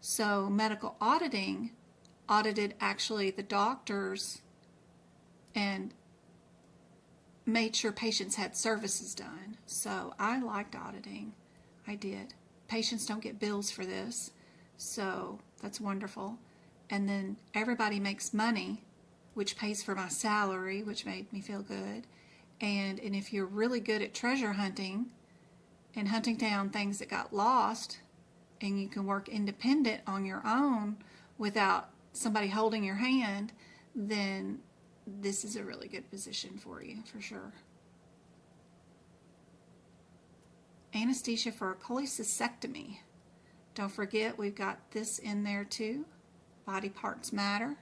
So medical auditing audited actually the doctors and made sure patients had services done. So I liked auditing. I did. Patients don't get bills for this. So that's wonderful. And then everybody makes money, which pays for my salary, which made me feel good. And if you're really good at treasure hunting and hunting down things that got lost, and you can work independent on your own without somebody holding your hand, then this is a really good position for you, for sure. Anesthesia for a cholecystectomy. Don't forget, we've got this in there too. Body parts matter.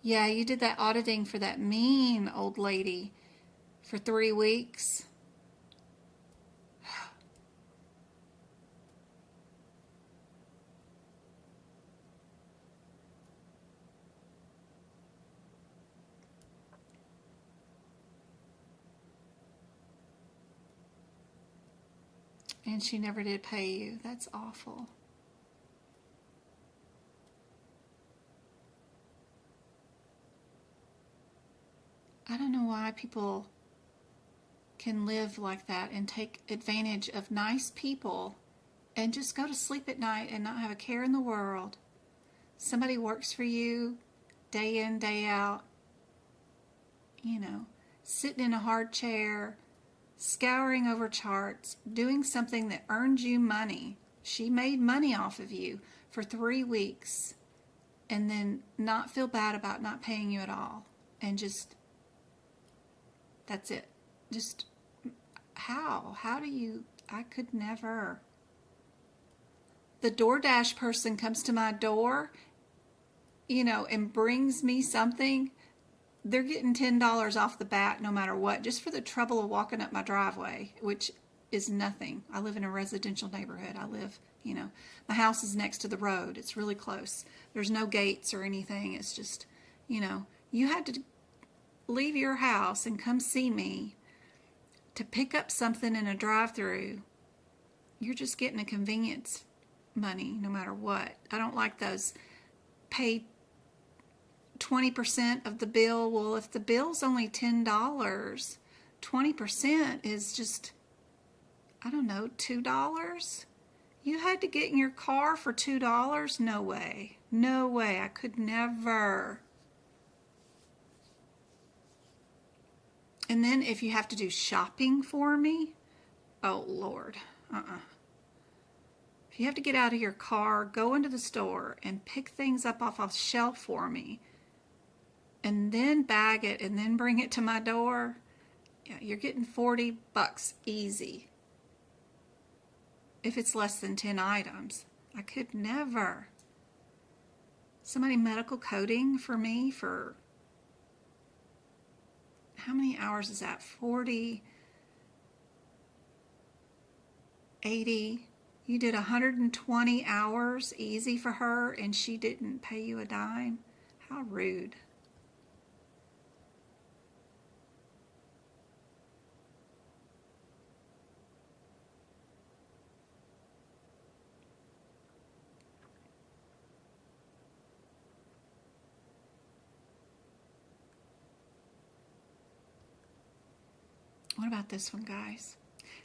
Yeah, you did that auditing for that mean old lady for 3 weeks. And she never did pay you. That's awful. I don't know why people can live like that and take advantage of nice people and just go to sleep at night and not have a care in the world. Somebody works for you day in, day out, you know, sitting in a hard chair, scouring over charts, doing something that earned you money. She made money off of you for 3 weeks and then not feel bad about not paying you at all. And just, that's it. Just, how do you, I could never. The DoorDash person comes to my door, you know, and brings me something. They're getting $10 off the bat no matter what, just for the trouble of walking up my driveway, which is nothing. I live in a residential neighborhood. I live, you know, my house is next to the road. It's really close. There's no gates or anything. It's just, you know, you had to leave your house and come see me to pick up something in a drive-through. You're just getting a convenience money no matter what. I don't like those pay 20% of the bill. Well, if the bill's only $10, 20% is just, I don't know, $2? You had to get in your car for $2? No way. No way. I could never. And then if you have to do shopping for me, oh Lord, If you have to get out of your car, go into the store and pick things up off a shelf for me, and then bag it and then bring it to my door, yeah, you're getting $40 easy. If it's less than 10 items. I could never. Somebody medical coding for me for, how many hours is that? 40, 80. You did 120 hours easy for her and she didn't pay you a dime? How rude. What about this one, guys?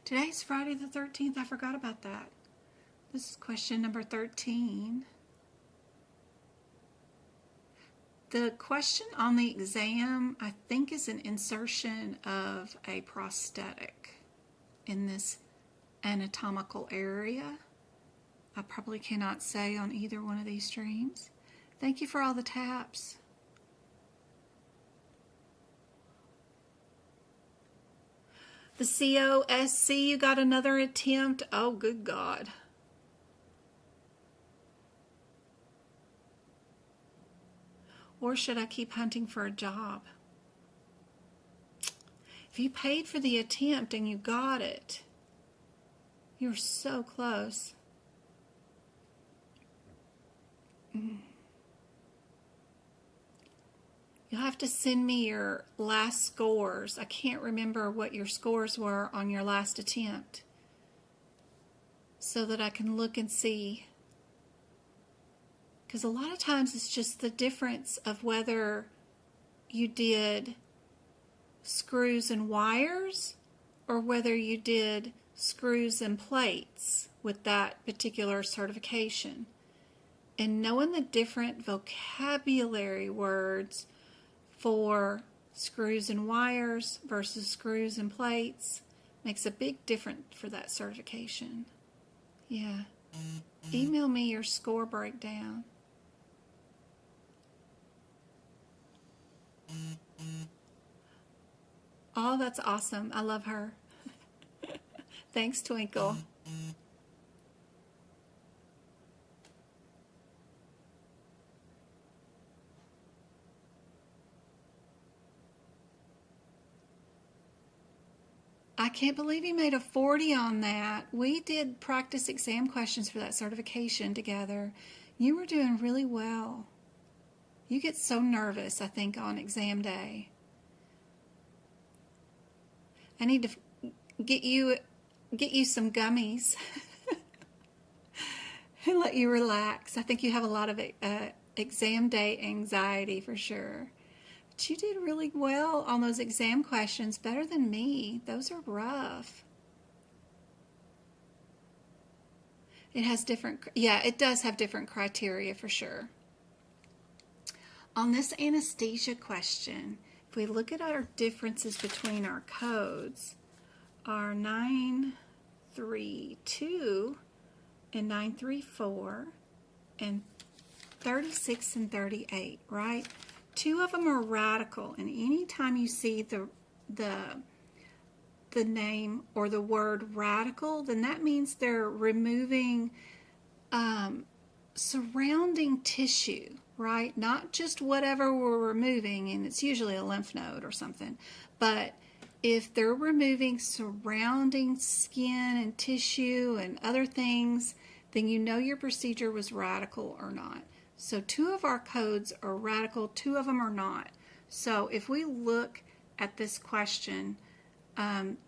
Today's Friday the 13th. I forgot about that. This is question number 13. The question on the exam, I think, is an insertion of a prosthetic in this anatomical area. I probably cannot say on either one of these streams. Thank you for all the taps. The COSC, you got another attempt? Oh, good God. Or should I keep hunting for a job? If you paid for the attempt and you got it, you're so close. You'll have to send me your last scores. I can't remember what your scores were on your last attempt, so that I can look and see. Because a lot of times it's just the difference of whether you did screws and wires or whether you did screws and plates with that particular certification. And knowing the different vocabulary words for screws and wires versus screws and plates makes a big difference for that certification. Yeah. Email me your score breakdown. Oh, that's awesome. I love her. Thanks, Twinkle. I can't believe you made a 40 on that. We did practice exam questions for that certification together. You were doing really well. You get so nervous, I think, on exam day. I need to get you some gummies and let you relax. I think you have a lot of exam day anxiety for sure. But you did really well on those exam questions, better than me. Those are rough. It has different, yeah, it does have different criteria for sure. On this anesthesia question, if we look at our differences between our codes, our 932 and 934 and 36 and 38, right? Two of them are radical, and anytime you see the name or the word radical, then that means they're removing surrounding tissue, right? Not just whatever we're removing, and it's usually a lymph node or something, but if they're removing surrounding skin and tissue and other things, then you know your procedure was radical or not. So two of our codes are radical, two of them are not. So if we look at this question,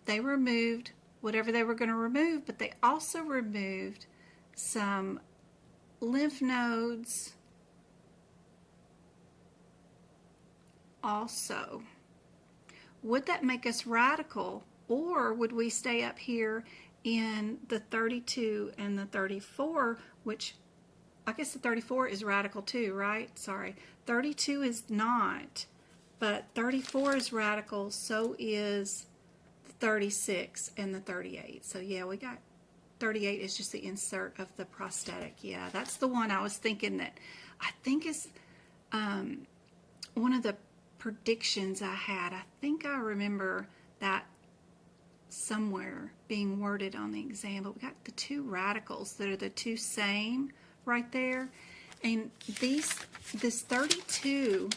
they removed whatever they were going to remove, but they also removed some lymph nodes also. Would that make us radical, or would we stay up here in the 32 and the 34, which I guess the 34 is radical too, right? Sorry. 32 is not, but 34 is radical, so is the 36 and the 38. So yeah, we got 38 is just the insert of the prosthetic. Yeah, that's the one I was thinking that I think is one of the predictions I had. I think I remember that somewhere being worded on the exam, but we got the two radicals that are the two same right there. And this 32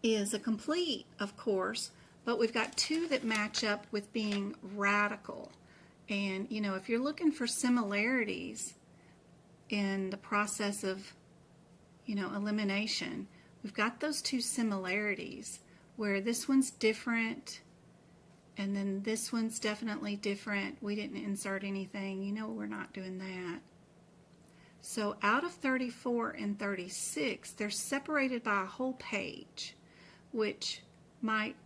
is a complete, of course, but we've got two that match up with being radical. And, you know, if you're looking for similarities in the process of, you know, elimination, we've got those two similarities where this one's different and then this one's definitely different. We didn't insert anything. You know, we're not doing that. So out of 34 and 36, they're separated by a whole page, which might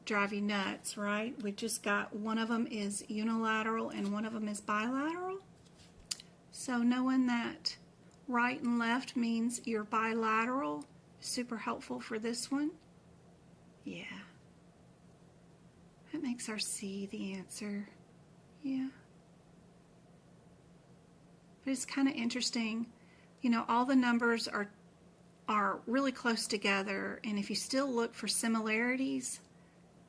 drive you nuts, right? We just got one of them is unilateral and one of them is bilateral. So knowing that right and left means you're bilateral super helpful for this one. Yeah. That makes our C the answer. Yeah. But it's kind of interesting. You know, all the numbers are really close together, and if you still look for similarities,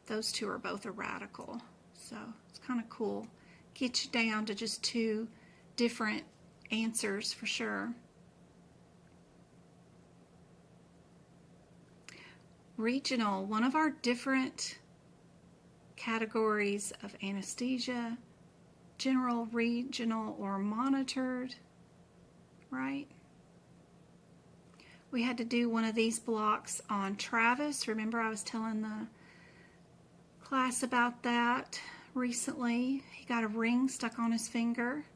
those two are both a radical. So it's kind of cool. Get you down to just two different answers for sure. Regional, one of our different categories of anesthesia, general, regional, or monitored, right? We had to do one of these blocks on Travis. Remember I was telling the class about that recently. He got a ring stuck on his finger.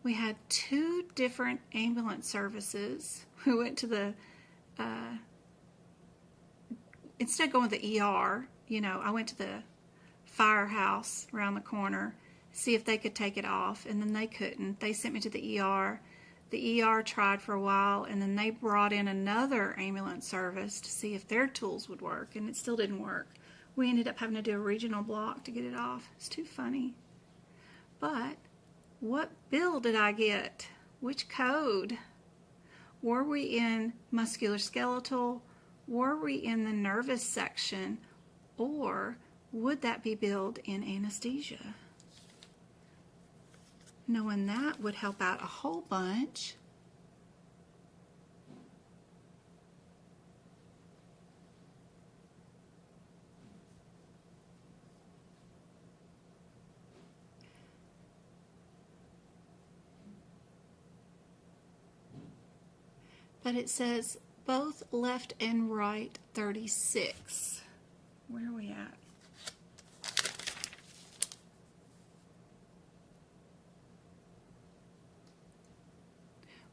We had two different ambulance services. We went to the, instead of going to the ER, you know, I went to the firehouse around the corner, see if they could take it off, and then they couldn't. They sent me to the ER. The ER tried for a while, and then they brought in another ambulance service to see if their tools would work, and it still didn't work. We ended up having to do a regional block to get it off. It's too funny. But what bill did I get? Which code? Were we in musculoskeletal? Were we in the nervous section? Or would that be billed in anesthesia? Knowing that would help out a whole bunch. But it says both left and right 36. Where are we at?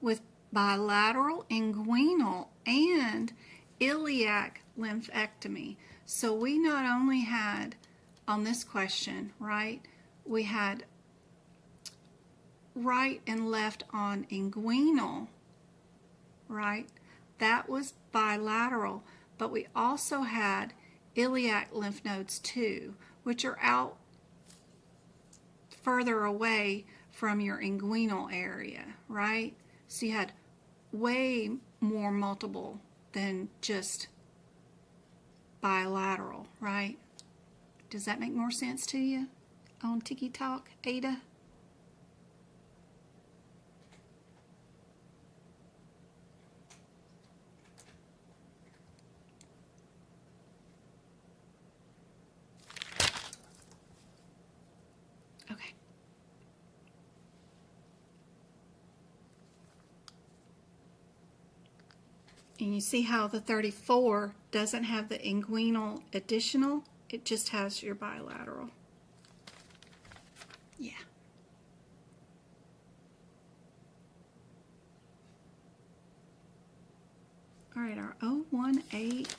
With bilateral inguinal and iliac lymphectomy. So we not only had on this question, right, we had right and left on inguinal, right? That was bilateral, but we also had iliac lymph nodes too, which are out further away from your inguinal area, right? So you had way more multiple than just bilateral, right? Does that make more sense to you on Tiki Talk, Ada? Okay. And you see how the 34 doesn't have the inguinal additional, it just has your bilateral. Yeah. All right, our 0, 8,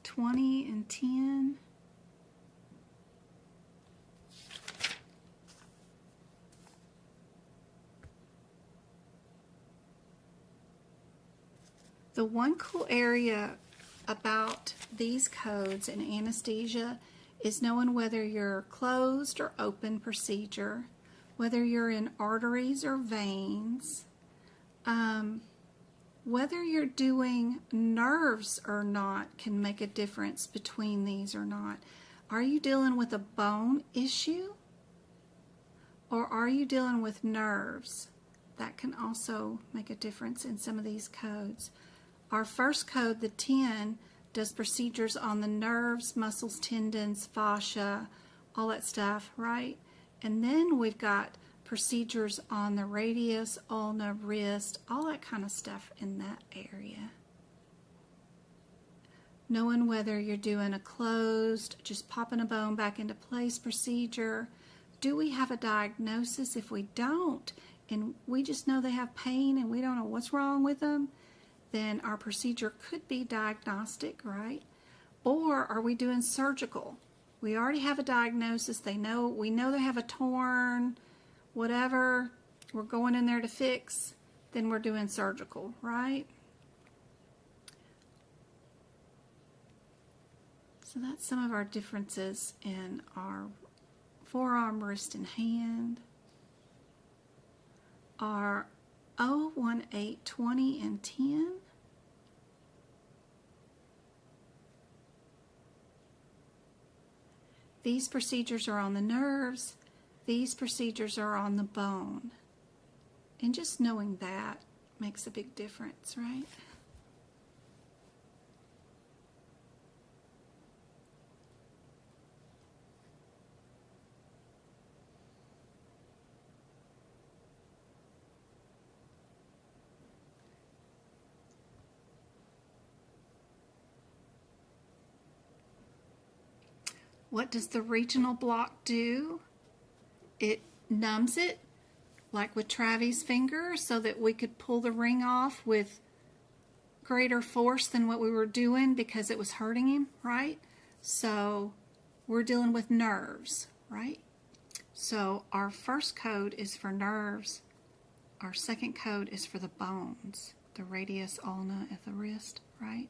20, and 10. The one cool area about these codes in anesthesia is knowing whether you're closed or open procedure, whether you're in arteries or veins, whether you're doing nerves or not can make a difference between these or not. Are you dealing with a bone issue or are you dealing with nerves? That can also make a difference in some of these codes. Our first code, the 10, does procedures on the nerves, muscles, tendons, fascia, all that stuff, right? And then we've got procedures on the radius, ulna, wrist, all that kind of stuff in that area. Knowing whether you're doing a closed, just popping a bone back into place procedure. Do we have a diagnosis? If we don't, and we just know they have pain and we don't know what's wrong with them, then our procedure could be diagnostic, right? Or are we doing surgical? We already have a diagnosis. We know they have a torn, whatever, we're going in there to fix, then we're doing surgical, right? So that's some of our differences in our forearm, wrist, and hand. Our 0, 1, 8, 20, and 10. These procedures are on the nerves. These procedures are on the bone. And just knowing that makes a big difference, right? What does the regional block do? It numbs it, like with Travi's finger, so that we could pull the ring off with greater force than what we were doing because it was hurting him, right? So we're dealing with nerves, right? So our first code is for nerves. Our second code is for the bones, the radius ulna at the wrist, right?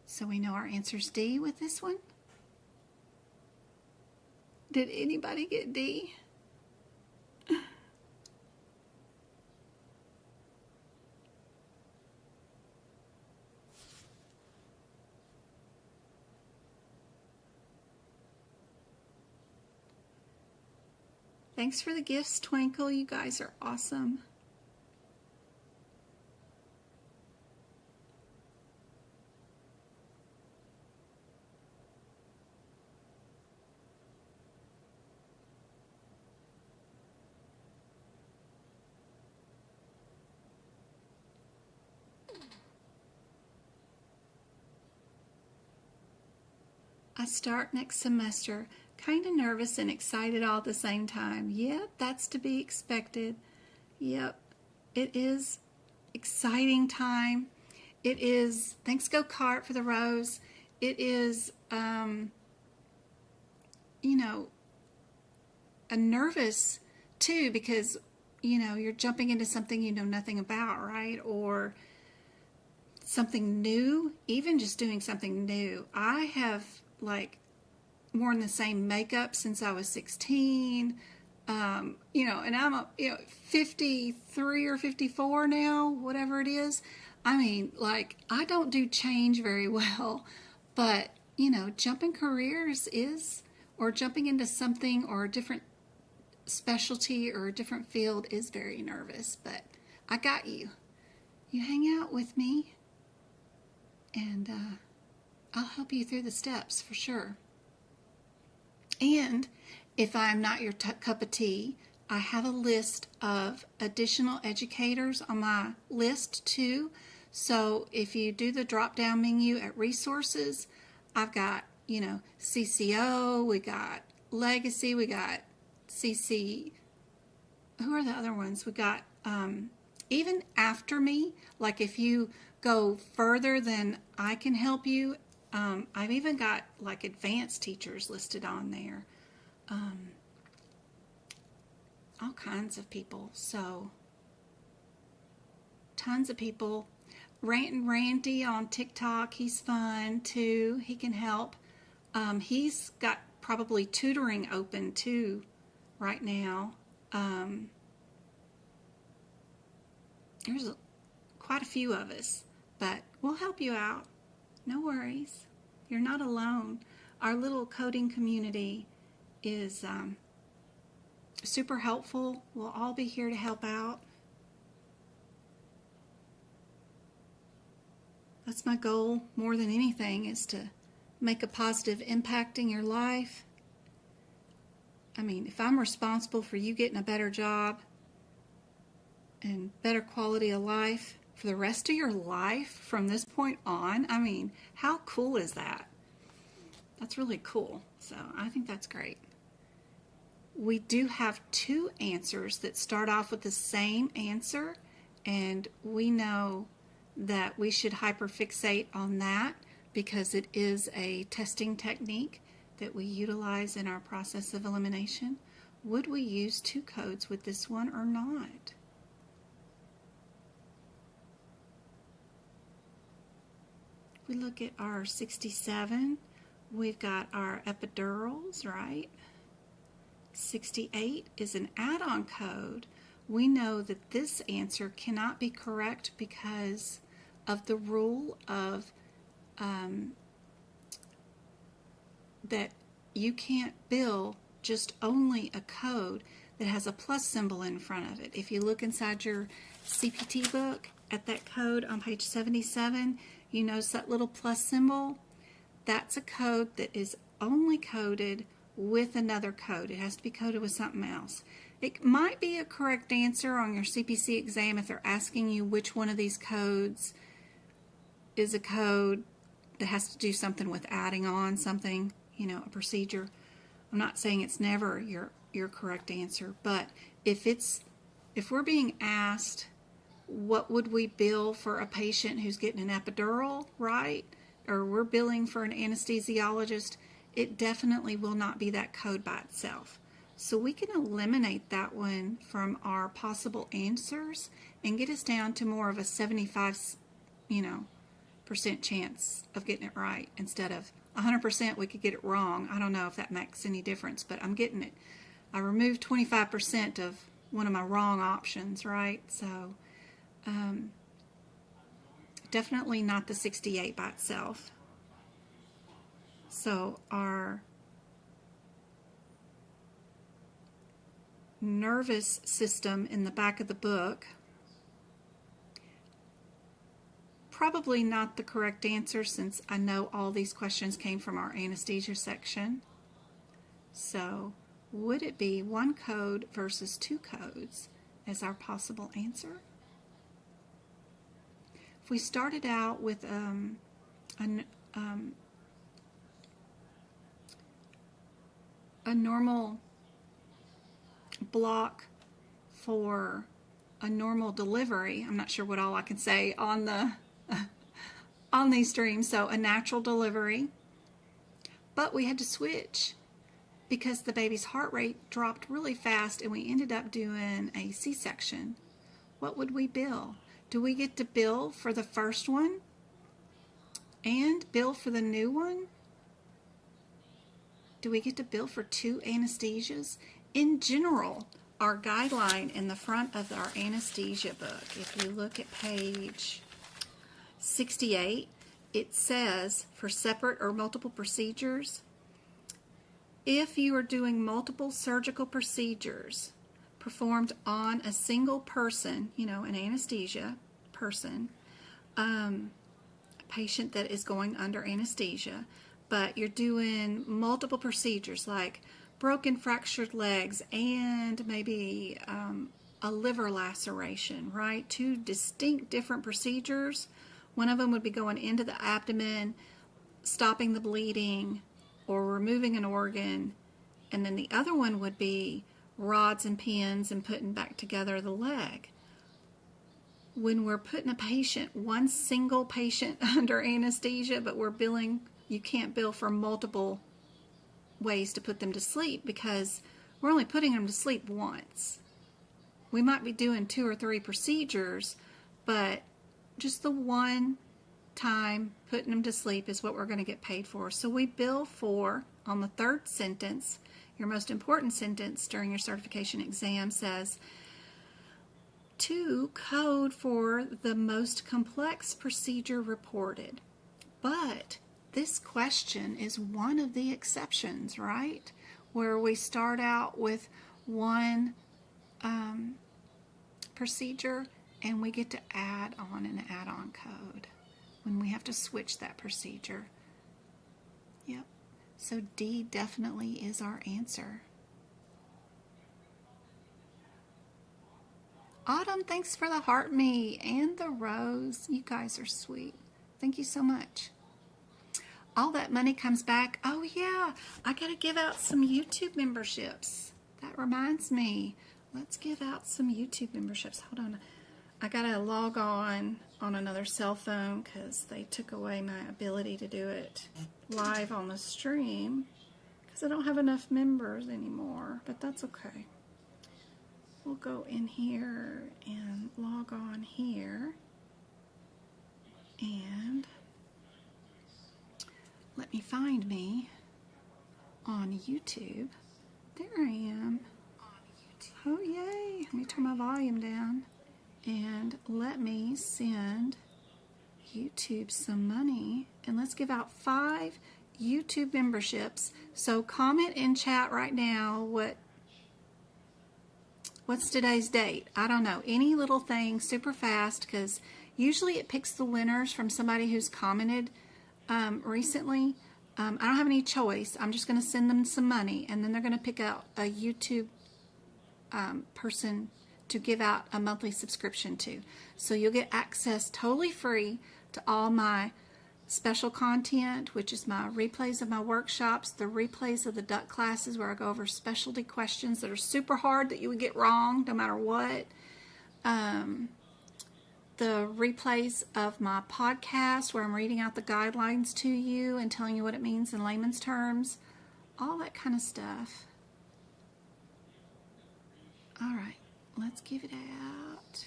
So we know our answer's D with this one. Did anybody get D? Thanks for the gifts, Twinkle. You guys are awesome. I start next semester. Kind of nervous and excited all at the same time. Yep, that's to be expected. Yep, it is exciting time. It is, thanks Go Kart for the rose. It is, you know, a nervous too, because, you know, you're jumping into something you know nothing about, right? Or something new, even just doing something new. I have like worn the same makeup since I was 16, you know, and I'm 53 or 54 now, whatever it is. I mean, like, I don't do change very well, but, you know, jumping careers is, or jumping into something or a different specialty or a different field is very nervous, but I got you. You hang out with me, and I'll help you through the steps for sure. And if I'm not your cup of tea, I have a list of additional educators on my list too. So if you do the drop-down menu at resources, I've got, you know, CCO, we got Legacy, we got CC, who are the other ones? We got, even after me, like if you go further than I can help you, I've even got like advanced teachers listed on there. All kinds of people. So, tons of people. Rantin' Randy on TikTok, he's fun too. He can help. He's got probably tutoring open too right now. There's quite a few of us, but we'll help you out. No worries. You're not alone. Our little coding community is super helpful. We'll all be here to help out. That's my goal more than anything, is to make a positive impact in your life. I mean, if I'm responsible for you getting a better job and better quality of life for the rest of your life from this point on, I mean, how cool is that? That's really cool. So I think that's great. We do have two answers that start off with the same answer, and we know that we should hyperfixate on that because it is a testing technique that we utilize in our process of elimination. Would we use two codes with this one or not? We look at our 67, we've got our epidurals, right? 68 is an add-on code. We know that this answer cannot be correct because of the rule of that you can't bill just only a code that has a plus symbol in front of it. If you look inside your CPT book at that code on page 77, you notice that little plus symbol? That's a code that is only coded with another code. It has to be coded with something else. It might be a correct answer on your CPC exam if they're asking you which one of these codes is a code that has to do something with adding on something, you know, a procedure. I'm not saying it's never your correct answer, but if we're being asked what would we bill for a patient who's getting an epidural, right? Or we're billing for an anesthesiologist, it definitely will not be that code by itself. So we can eliminate that one from our possible answers and get us down to more of a 75%, chance of getting it right instead of 100% we could get it wrong. I don't know if that makes any difference, but I'm getting it. I removed 25% of one of my wrong options, right? So definitely not the 68 by itself. So our nervous system in the back of the book, probably not the correct answer since I know all these questions came from our anesthesia section. So would it be one code versus two codes as our possible answer? If we started out with a normal block for a normal delivery, I'm not sure what all I can say on the on these streams, so a natural delivery, but we had to switch because the baby's heart rate dropped really fast and we ended up doing a C-section. What would we bill? Do we get to bill for the first one and bill for the new one? Do we get to bill for two anesthesias? In general, our guideline in the front of our anesthesia book, if you look at page 68, it says for separate or multiple procedures, if you are doing multiple surgical procedures performed on a single person, an anesthesia person, a patient that is going under anesthesia, but you're doing multiple procedures like broken fractured legs and maybe a liver laceration, right? Two distinct different procedures. One of them would be going into the abdomen, stopping the bleeding, or removing an organ, and then the other one would be rods and pins and putting back together the leg. When we're putting a patient, one single patient under anesthesia, but we're billing, you can't bill for multiple ways to put them to sleep because we're only putting them to sleep once. We might be doing 2 or 3 procedures, but just the one time putting them to sleep is what we're going to get paid for. So we bill for, on the third sentence, your most important sentence during your certification exam says, to code for the most complex procedure reported. But this question is one of the exceptions, right? Where we start out with one procedure and we get to add on an add-on code when we have to switch that procedure. Yep. So D definitely is our answer. Autumn, thanks for the heart me and the rose. You guys are sweet. Thank you so much. All that money comes back. Oh yeah, I gotta give out some YouTube memberships. That reminds me. Let's give out some YouTube memberships. Hold on. I gotta log on another cell phone because they took away my ability to do it live on the stream because I don't have enough members anymore, but that's okay. We'll go in here and log on here, and let me find me on YouTube. There I am. Oh, yay. Let me turn my volume down. And let me send YouTube some money. And let's give out 5 YouTube memberships. So comment in chat right now what's today's date. I don't know. Any little thing super fast, because usually it picks the winners from somebody who's commented recently. I don't have any choice. I'm just going to send them some money, and then they're going to pick out a YouTube person to give out a monthly subscription to. So you'll get access totally free to all my special content, which is my replays of my workshops, the replays of the duck classes where I go over specialty questions that are super hard that you would get wrong no matter what. The replays of my podcast where I'm reading out the guidelines to you and telling you what it means in layman's terms. All that kind of stuff. All right, let's give it out.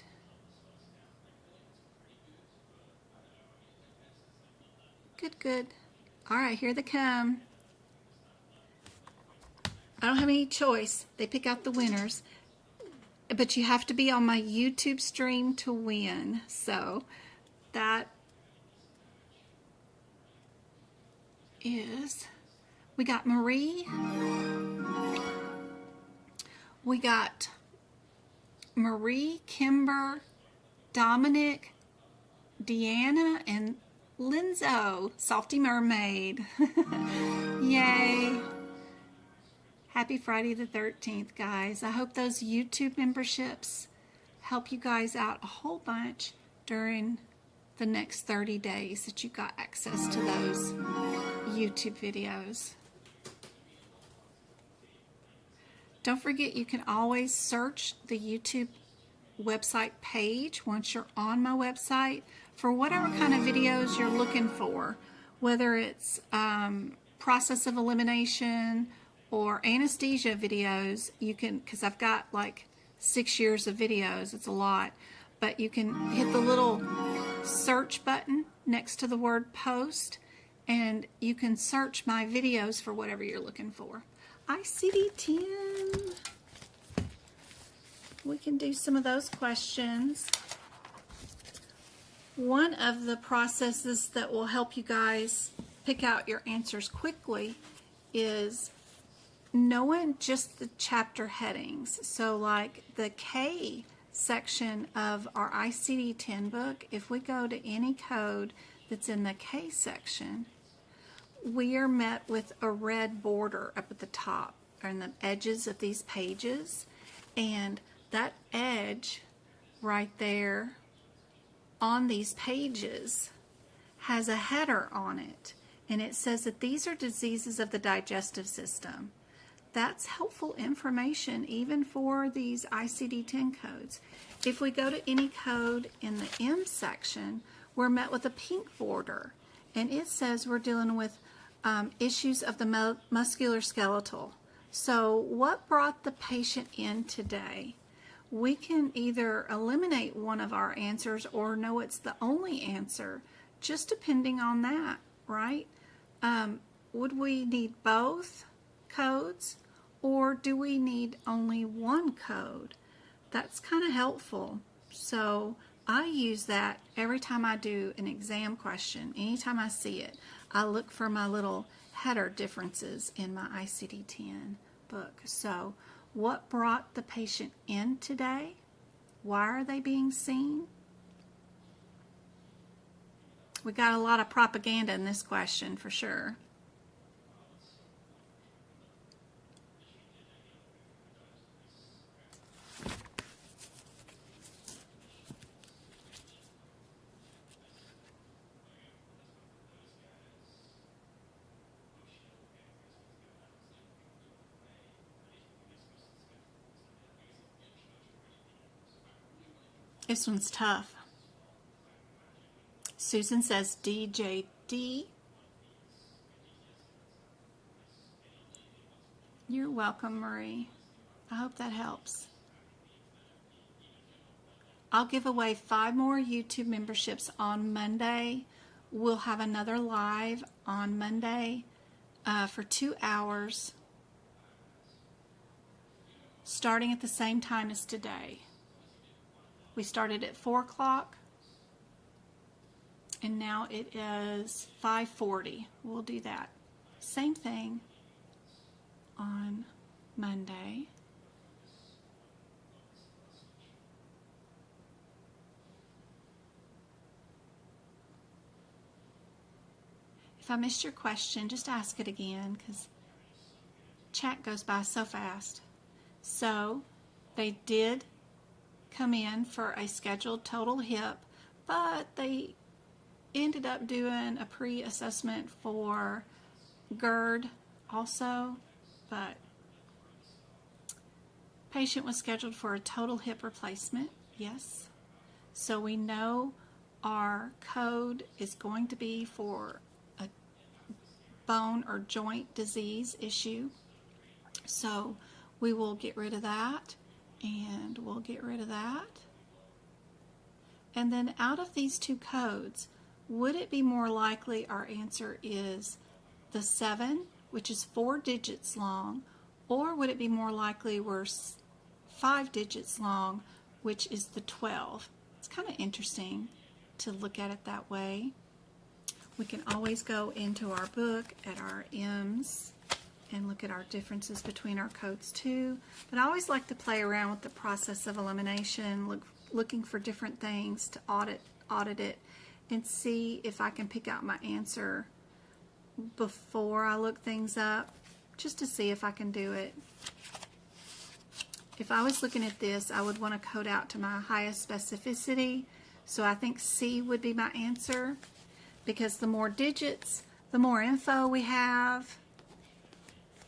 Good, good. All right, here they come. I don't have any choice. They pick out the winners. But you have to be on my YouTube stream to win. So that is, we got Marie. We got Marie, Kimber, Dominic, Deanna, and Linzo, Salty Mermaid. Yay. Happy Friday the 13th, guys. I hope those YouTube memberships help you guys out a whole bunch during the next 30 days that you got access to those YouTube videos. Don't forget, you can always search the YouTube website page once you're on my website for whatever kind of videos you're looking for, whether it's process of elimination or anesthesia videos. You can, because I've got like 6 years of videos, it's a lot, but you can hit the little search button next to the word post and you can search my videos for whatever you're looking for. ICD-10. We can do some of those questions. One of the processes that will help you guys pick out your answers quickly is knowing just the chapter headings. So like the K section of our ICD-10 book, if we go to any code that's in the K section, we are met with a red border up at the top or in the edges of these pages, and that edge right there on these pages has a header on it, and it says that these are diseases of the digestive system. That's helpful information even for these ICD-10 codes. If we go to any code in the M section, we're met with a pink border, and it says we're dealing with issues of the musculoskeletal. So what brought the patient in today? We can either eliminate one of our answers or know it's the only answer, just depending on that, right? Would we need both codes, or do we need only one code? That's kind of helpful. So I use that every time I do an exam question. Anytime I see it, I look for my little header differences in my ICD-10 book. So what brought the patient in today? Why are they being seen? We got a lot of propaganda in this question for sure. This one's tough. Susan says DJD. You're welcome, Marie. I hope that helps. I'll give away 5 more YouTube memberships on Monday we'll have another live on Monday for 2 hours, starting at the same time as today. We started at 4 o'clock, and now it is 5:40. We'll do that. Same thing on Monday. If I missed your question, just ask it again, because chat goes by so fast. So they did come in for a scheduled total hip, but they ended up doing a pre-assessment for GERD also, but patient was scheduled for a total hip replacement, yes. So we know our code is going to be for a bone or joint disease issue. So we will get rid of that, and we'll get rid of that. And then out of these two codes, would it be more likely our answer is the 7, which is 4 digits long, or would it be more likely we're 5 digits long, which is the 12? It's kind of interesting to look at it that way. We can always go into our book at our M's and look at our differences between our codes too. But I always like to play around with the process of elimination, looking for different things to audit it, and see if I can pick out my answer before I look things up, just to see if I can do it. If I was looking at this, I would want to code out to my highest specificity. So I think C would be my answer, because the more digits, the more info we have,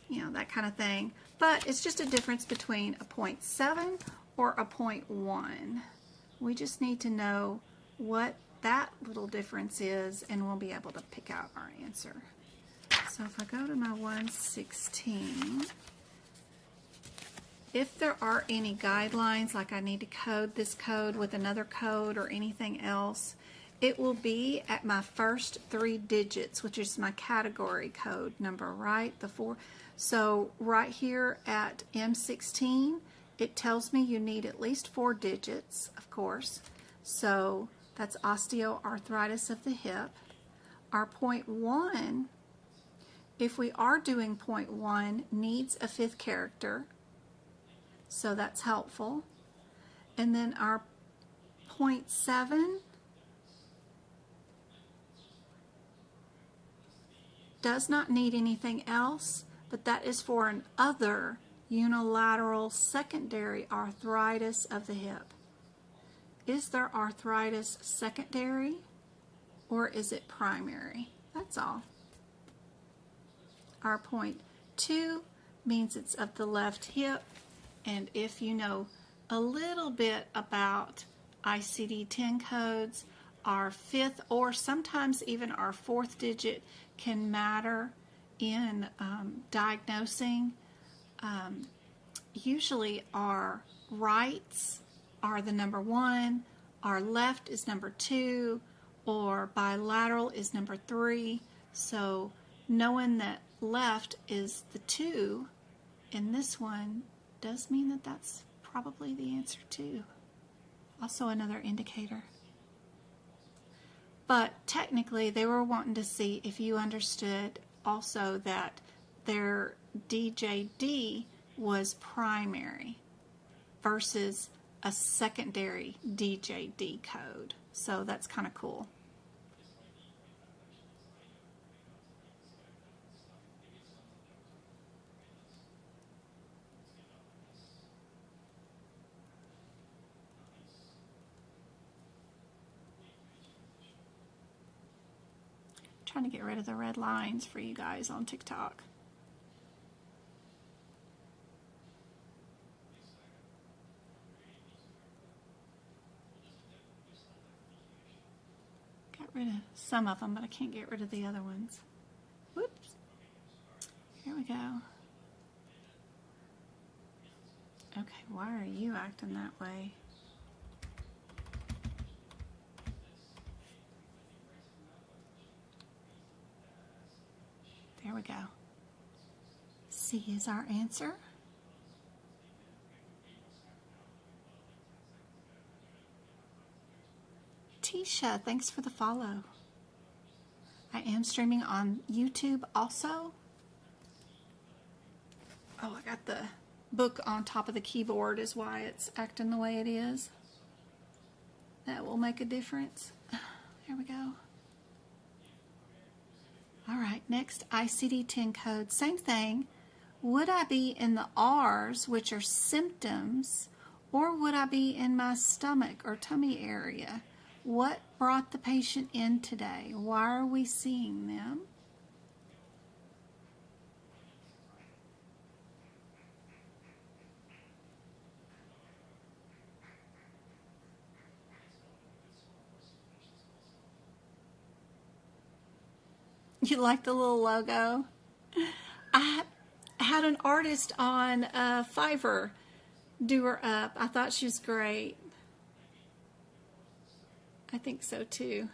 you know, that kind of thing. But it's just a difference between a 0.7 or a 0.1. We just need to know what that little difference is, and we'll be able to pick out our answer. So if I go to my 116, if there are any guidelines, like I need to code this code with another code or anything else, it will be at my first 3 digits, which is my category code number, right? The 4. So right here at M16, it tells me you need at least 4 digits, of course. So that's osteoarthritis of the hip. Our 0.1, if we are doing 0.1, needs a 5th character. So that's helpful. And then our 0.7 does not need anything else, but that is for an other unilateral secondary arthritis of the hip. Is there arthritis secondary, or is it primary? That's all. Our 0.2 means it's of the left hip. And if you know a little bit about ICD-10 codes, our 5th or sometimes even our 4th digit can matter in diagnosing. Usually our rights are the number 1, our left is number 2, or bilateral is number 3. So knowing that left is the 2 in this one does mean that that's probably the answer too. Also another indicator. But technically they were wanting to see if you understood also that their DJD was primary versus a secondary DJD code. So that's kind of cool. Trying to get rid of the red lines for you guys on TikTok. Got rid of some of them, but I can't get rid of the other ones. Whoops. Here we go. Okay, why are you acting that way? we go. C is our answer. Tisha, thanks for the follow. I am streaming on YouTube also. Oh, I got the book on top of the keyboard is why it's acting the way it is. That will make a difference. There we go. All right, next ICD-10 code. Same thing. Would I be in the R's, which are symptoms, or would I be in my stomach or tummy area? What brought the patient in today? Why are we seeing them? You like the little logo? I had an artist on Fiverr do her up. I thought she was great. I think so too.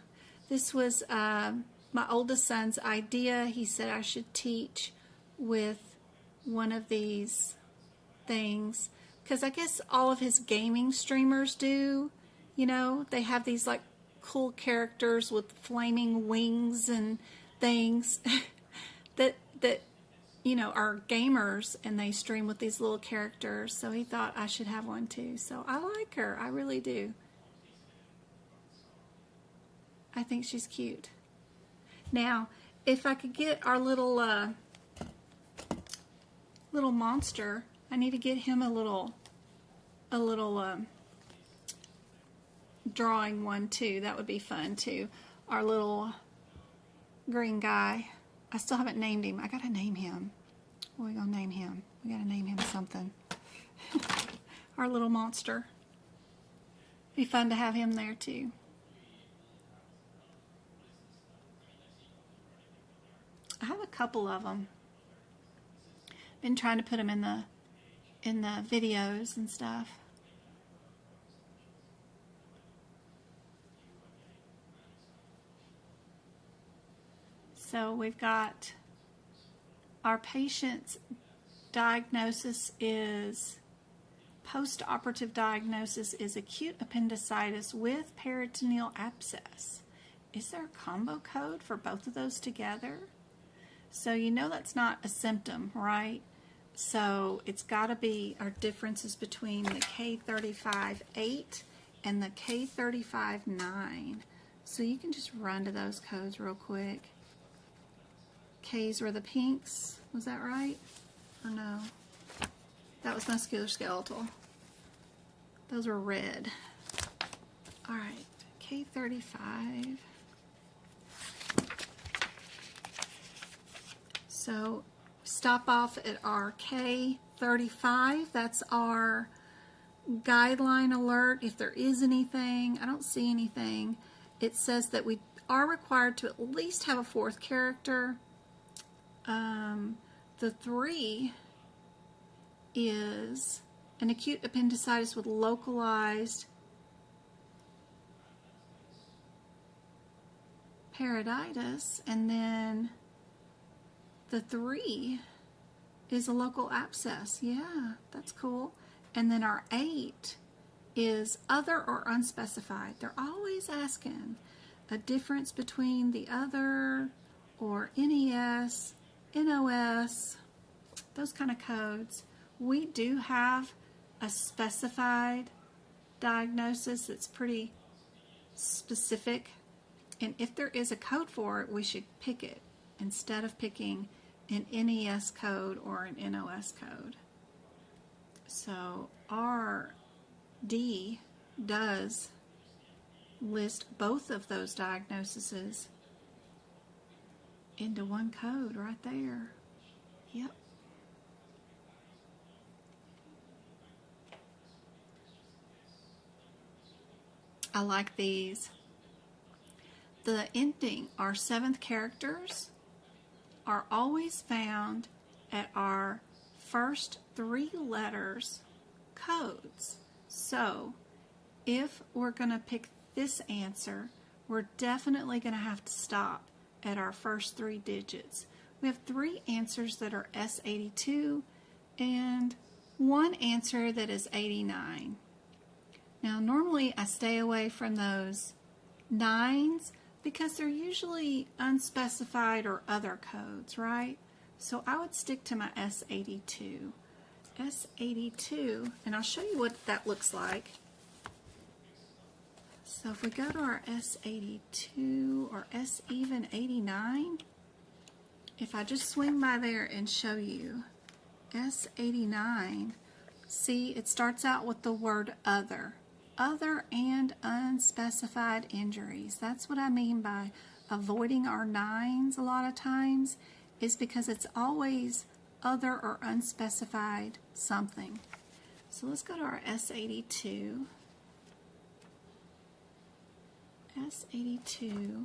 This was my oldest son's idea. He said I should teach with one of these things because I guess all of his gaming streamers do. You know, they have these like cool characters with flaming wings and things that you know are gamers, and they stream with these little characters. So he thought I should have one too. So I like her. I really do. I think she's cute. Now, if I could get our little monster, I need to get him a little drawing one too. That would be fun too. Our little green guy. I still haven't named him. I gotta name him. What are we gonna name him? We gotta name him something. Our little monster. Be fun to have him there too. I have a couple of them. Been trying to put them in the videos and stuff. So we've got our patient's diagnosis is, post-operative diagnosis is acute appendicitis with peritoneal abscess. Is there a combo code for both of those together? So you know that's not a symptom, right? So it's got to be our differences between the K35-8 and the K35-9. So you can just run to those codes real quick. K's were the pinks, was that right? Or no? That was musculoskeletal. Those were red. All right, K35. So stop off at our K35. That's our guideline alert. If there is anything, I don't see anything. It says that we are required to at least have a fourth character. The 3 is an acute appendicitis with localized perioditis, and then the 3 is a local abscess. Yeah, that's cool. And then our 8 is other or unspecified. They're always asking a difference between the other or NES, NOS, those kind of codes. We do have a specified diagnosis that's pretty specific, and if there is a code for it, we should pick it instead of picking an NES code or an NOS code. So our D does list both of those diagnoses into one code right there. Yep. I like these. The ending, our 7th characters, are always found at our first 3 letters codes. So if we're going to pick this answer, we're definitely going to have to stop at our first 3 digits. We have 3 answers that are S82 and 1 answer that is 89. Now normally I stay away from those 9s because they're usually unspecified or other codes, right? So I would stick to my S82. S82, and I'll show you what that looks like. So if we go to our S82 or S even 89, if I just swing by there and show you S89, see it starts out with the word other. Other and unspecified injuries. That's what I mean by avoiding our 9s a lot of times, is because it's always other or unspecified something. So let's go to our S82. S82.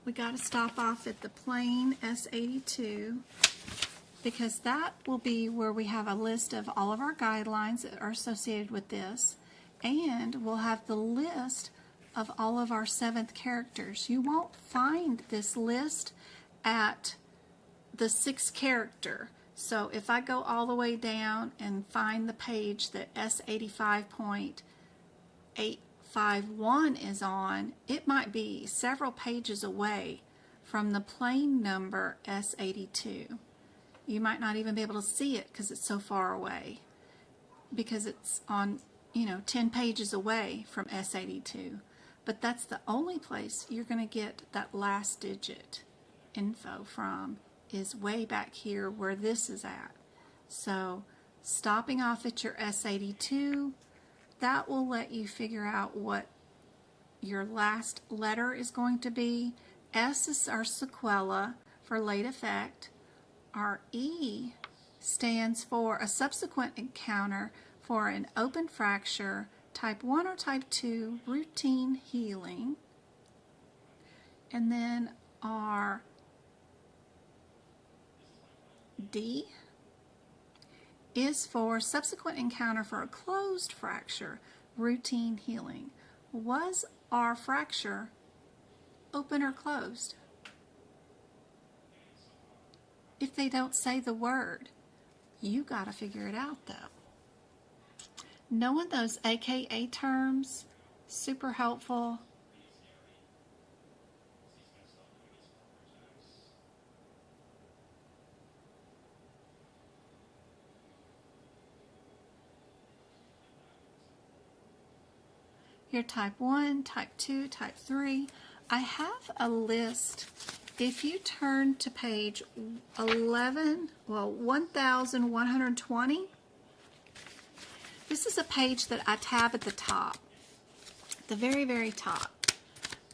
We got to stop off at the plain S82, because that will be where we have a list of all of our guidelines that are associated with this, and we'll have the list of all of our 7th characters. You won't find this list at the 6th character. So if I go all the way down and find the page that S85.851 is on, it might be several pages away from the plain number S82. You might not even be able to see it because it's so far away, because it's on, 10 pages away from S82. But that's the only place you're going to get that last digit info from, is way back here where this is at. So stopping off at your S82, that will let you figure out what your last letter is going to be. S is our sequela for late effect. Our E stands for a subsequent encounter for an open fracture, type 1 or type 2, routine healing. And then our D is for subsequent encounter for a closed fracture, routine healing. Was our fracture open or closed? If they don't say the word, you got to figure it out though. Knowing those AKA terms, super helpful. Your type 1, type 2, type 3. I have a list. If you turn to page 1120, this is a page that I tab at the top, the very, very top,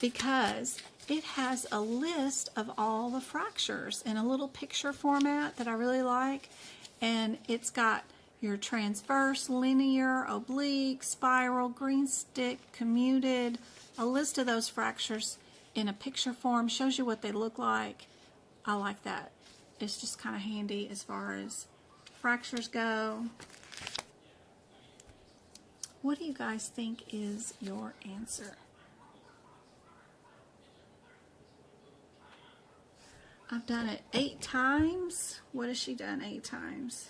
because it has a list of all the fractures in a little picture format that I really like, and it's got your transverse, linear, oblique, spiral, green stick, commuted, a list of those fractures in a picture form, shows you what they look like. I like that. It's just kind of handy as far as fractures go. What do you guys think is your answer? I've done it 8 times. What has she done 8 times?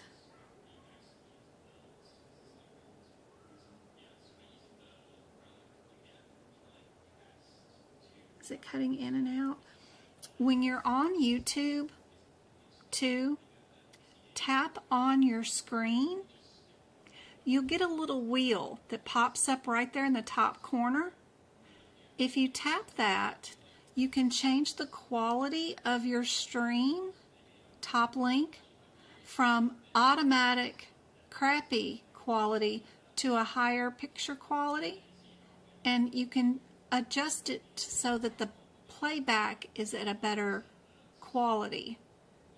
Is it cutting in and out? When you're on YouTube, too, tap on your screen. You'll get a little wheel that pops up right there in the top corner. If you tap that, you can change the quality of your stream, top link, from automatic crappy quality to a higher picture quality, and you can adjust it so that the playback is at a better quality,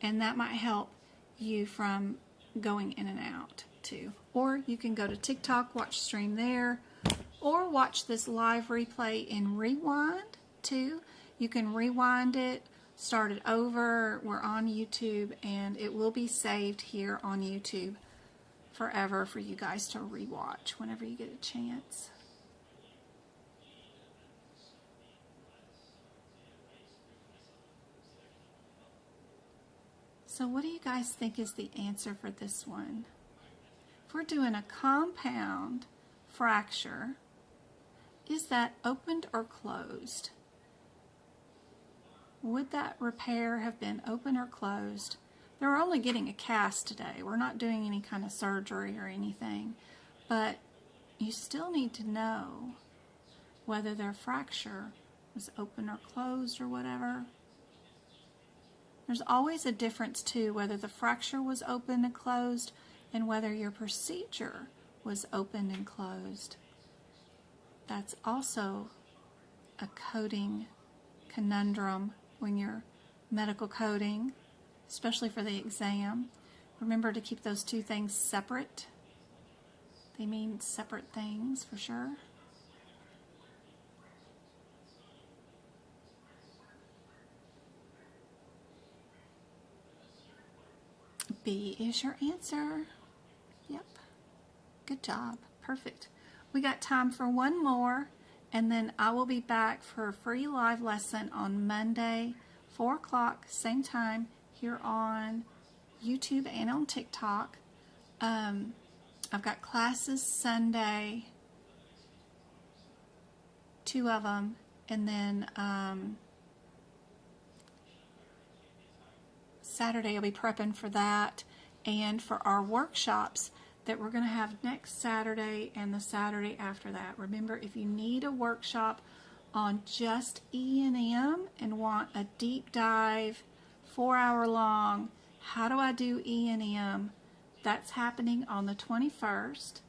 and that might help you from going in and out too. Or you can go to TikTok, watch stream there, or watch this live replay in rewind too. You can rewind it, start it over. We're on YouTube, and it will be saved here on YouTube forever for you guys to rewatch whenever you get a chance. So what do you guys think is the answer for this one? If we're doing a compound fracture, is that opened or closed? Would that repair have been open or closed? They're only getting a cast today. We're not doing any kind of surgery or anything, but you still need to know whether their fracture was open or closed or whatever. There's always a difference too, whether the fracture was open and closed and whether your procedure was open and closed. That's also a coding conundrum when you're medical coding, especially for the exam. Remember to keep those two things separate. They mean separate things for sure. B is your answer. Yep. Good job. Perfect. We got time for one more, and then I will be back for a free live lesson on Monday, 4 o'clock, same time, here on YouTube and on TikTok. I've got classes Sunday, 2 of them, and then Saturday I'll be prepping for that, and for our workshops that we're going to have next Saturday and the Saturday after that. Remember, if you need a workshop on just E&M and want a deep dive, 4-hour long, how do I do E&M? That's happening on the 21st.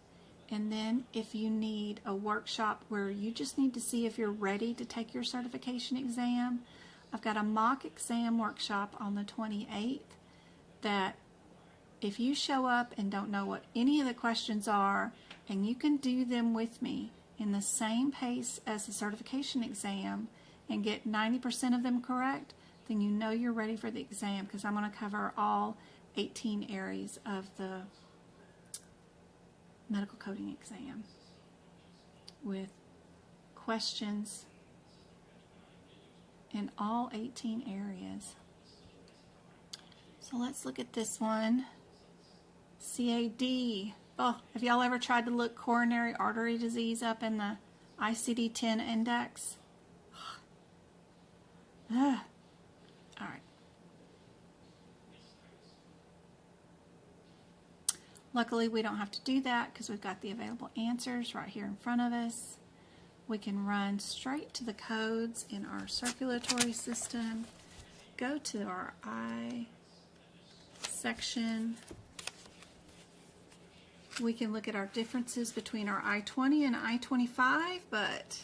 And then if you need a workshop where you just need to see if you're ready to take your certification exam, I've got a mock exam workshop on the 28th that if you show up and don't know what any of the questions are, and you can do them with me in the same pace as the certification exam and get 90% of them correct, then you know you're ready for the exam, because I'm going to cover all 18 areas of the medical coding exam with questions in all 18 areas. So let's look at this one. CAD. Oh, have y'all ever tried to look coronary artery disease up in the ICD-10 index? All right. Luckily, we don't have to do that because we've got the available answers right here in front of us. We can run straight to the codes in our circulatory system, go to our I section. We can look at our differences between our I-20 and I-25, but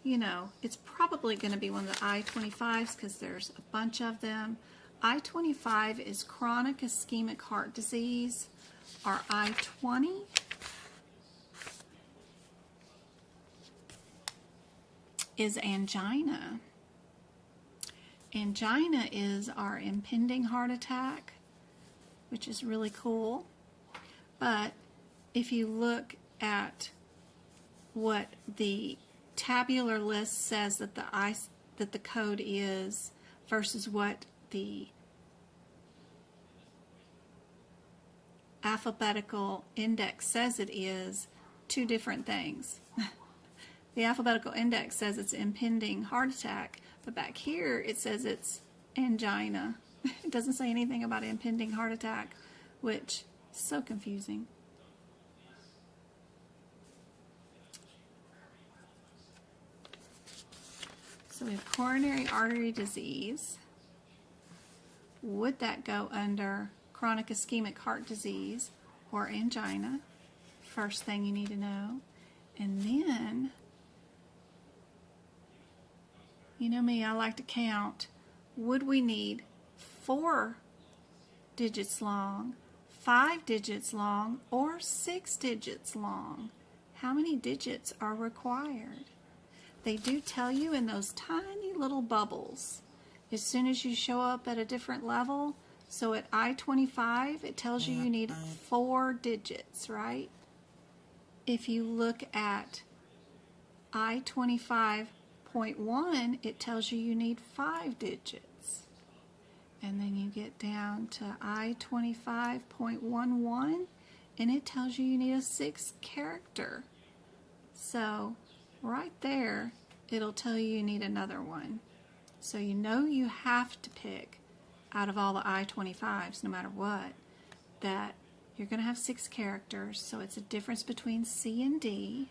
you know, it's probably going to be one of the I-25s because there's a bunch of them. I-25 is chronic ischemic heart disease. Our I-20 is angina. Angina is our impending heart attack, which is really cool. But if you look at what the tabular list says that the code is versus what the alphabetical index says it is, two different things. The alphabetical index says it's impending heart attack, but back here it says it's angina. It doesn't say anything about impending heart attack, which is so confusing. So we have coronary artery disease. Would that go under chronic ischemic heart disease or angina? First thing you need to know. And then, you know me, I like to count. Would we need 4 digits long, 5 digits long, or 6 digits long? How many digits are required? They do tell you in those tiny little bubbles as soon as you show up at a different level. So at I-25, it tells you need 4 digits, right? If you look at I-25.1, it tells you need 5 digits. and then you get down to I-25.11, and it tells you need a 6th character. So right there, it'll tell you need another one. So you know you have to pick out of all the I-25s, no matter what, that you're going to have 6 characters. So it's a difference between C and D.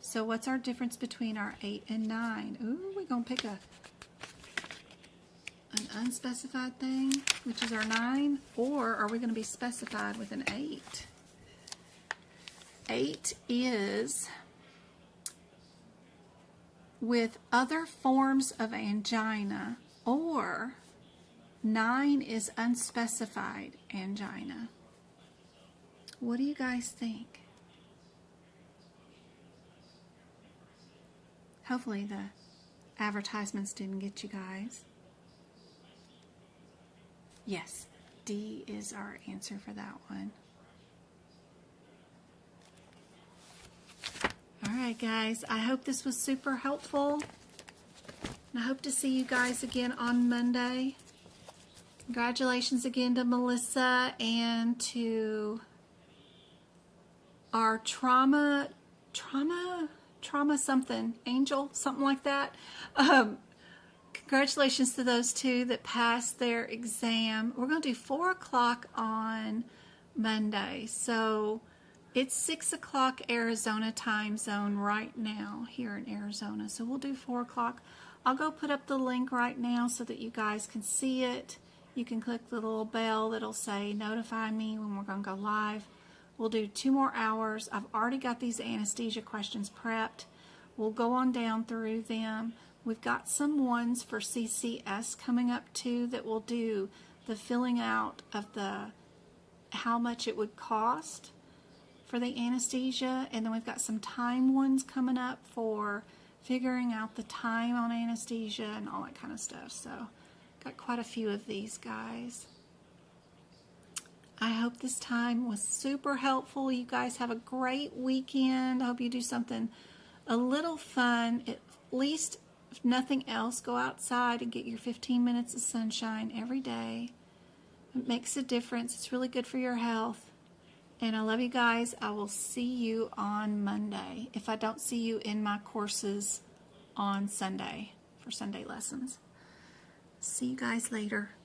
So what's our difference between our 8 and 9? Ooh, we're going to pick an unspecified thing, which is our 9, or are we going to be specified with an 8? 8 is with other forms of angina, or 9 is unspecified angina. What do you guys think? Hopefully the advertisements didn't get you guys. Yes, D is our answer for that one. Alright guys, I hope this was super helpful. And I hope to see you guys again on Monday. Congratulations again to Melissa and to our trauma something, Angel, something like that. Congratulations to those two that passed their exam. We're going to do 4 o'clock on Monday. So it's 6 o'clock Arizona time zone right now here in Arizona. So we'll do 4 o'clock. I'll go put up the link right now so that you guys can see it. You can click the little bell that'll say notify me when we're going to go live. We'll do 2 more hours. I've already got these anesthesia questions prepped. We'll go on down through them. We've got some ones for CCS coming up too that will do the filling out of the how much it would cost for the anesthesia, and then we've got some time ones coming up for figuring out the time on anesthesia and all that kind of stuff. So got quite a few of these guys. I hope this time was super helpful. You guys have a great weekend. I hope you do something a little fun. At least, if nothing else, go outside and get your 15 minutes of sunshine every day. It makes a difference. It's really good for your health. And I love you guys. I will see you on Monday, if I don't see you in my courses on Sunday for Sunday lessons. See you guys later.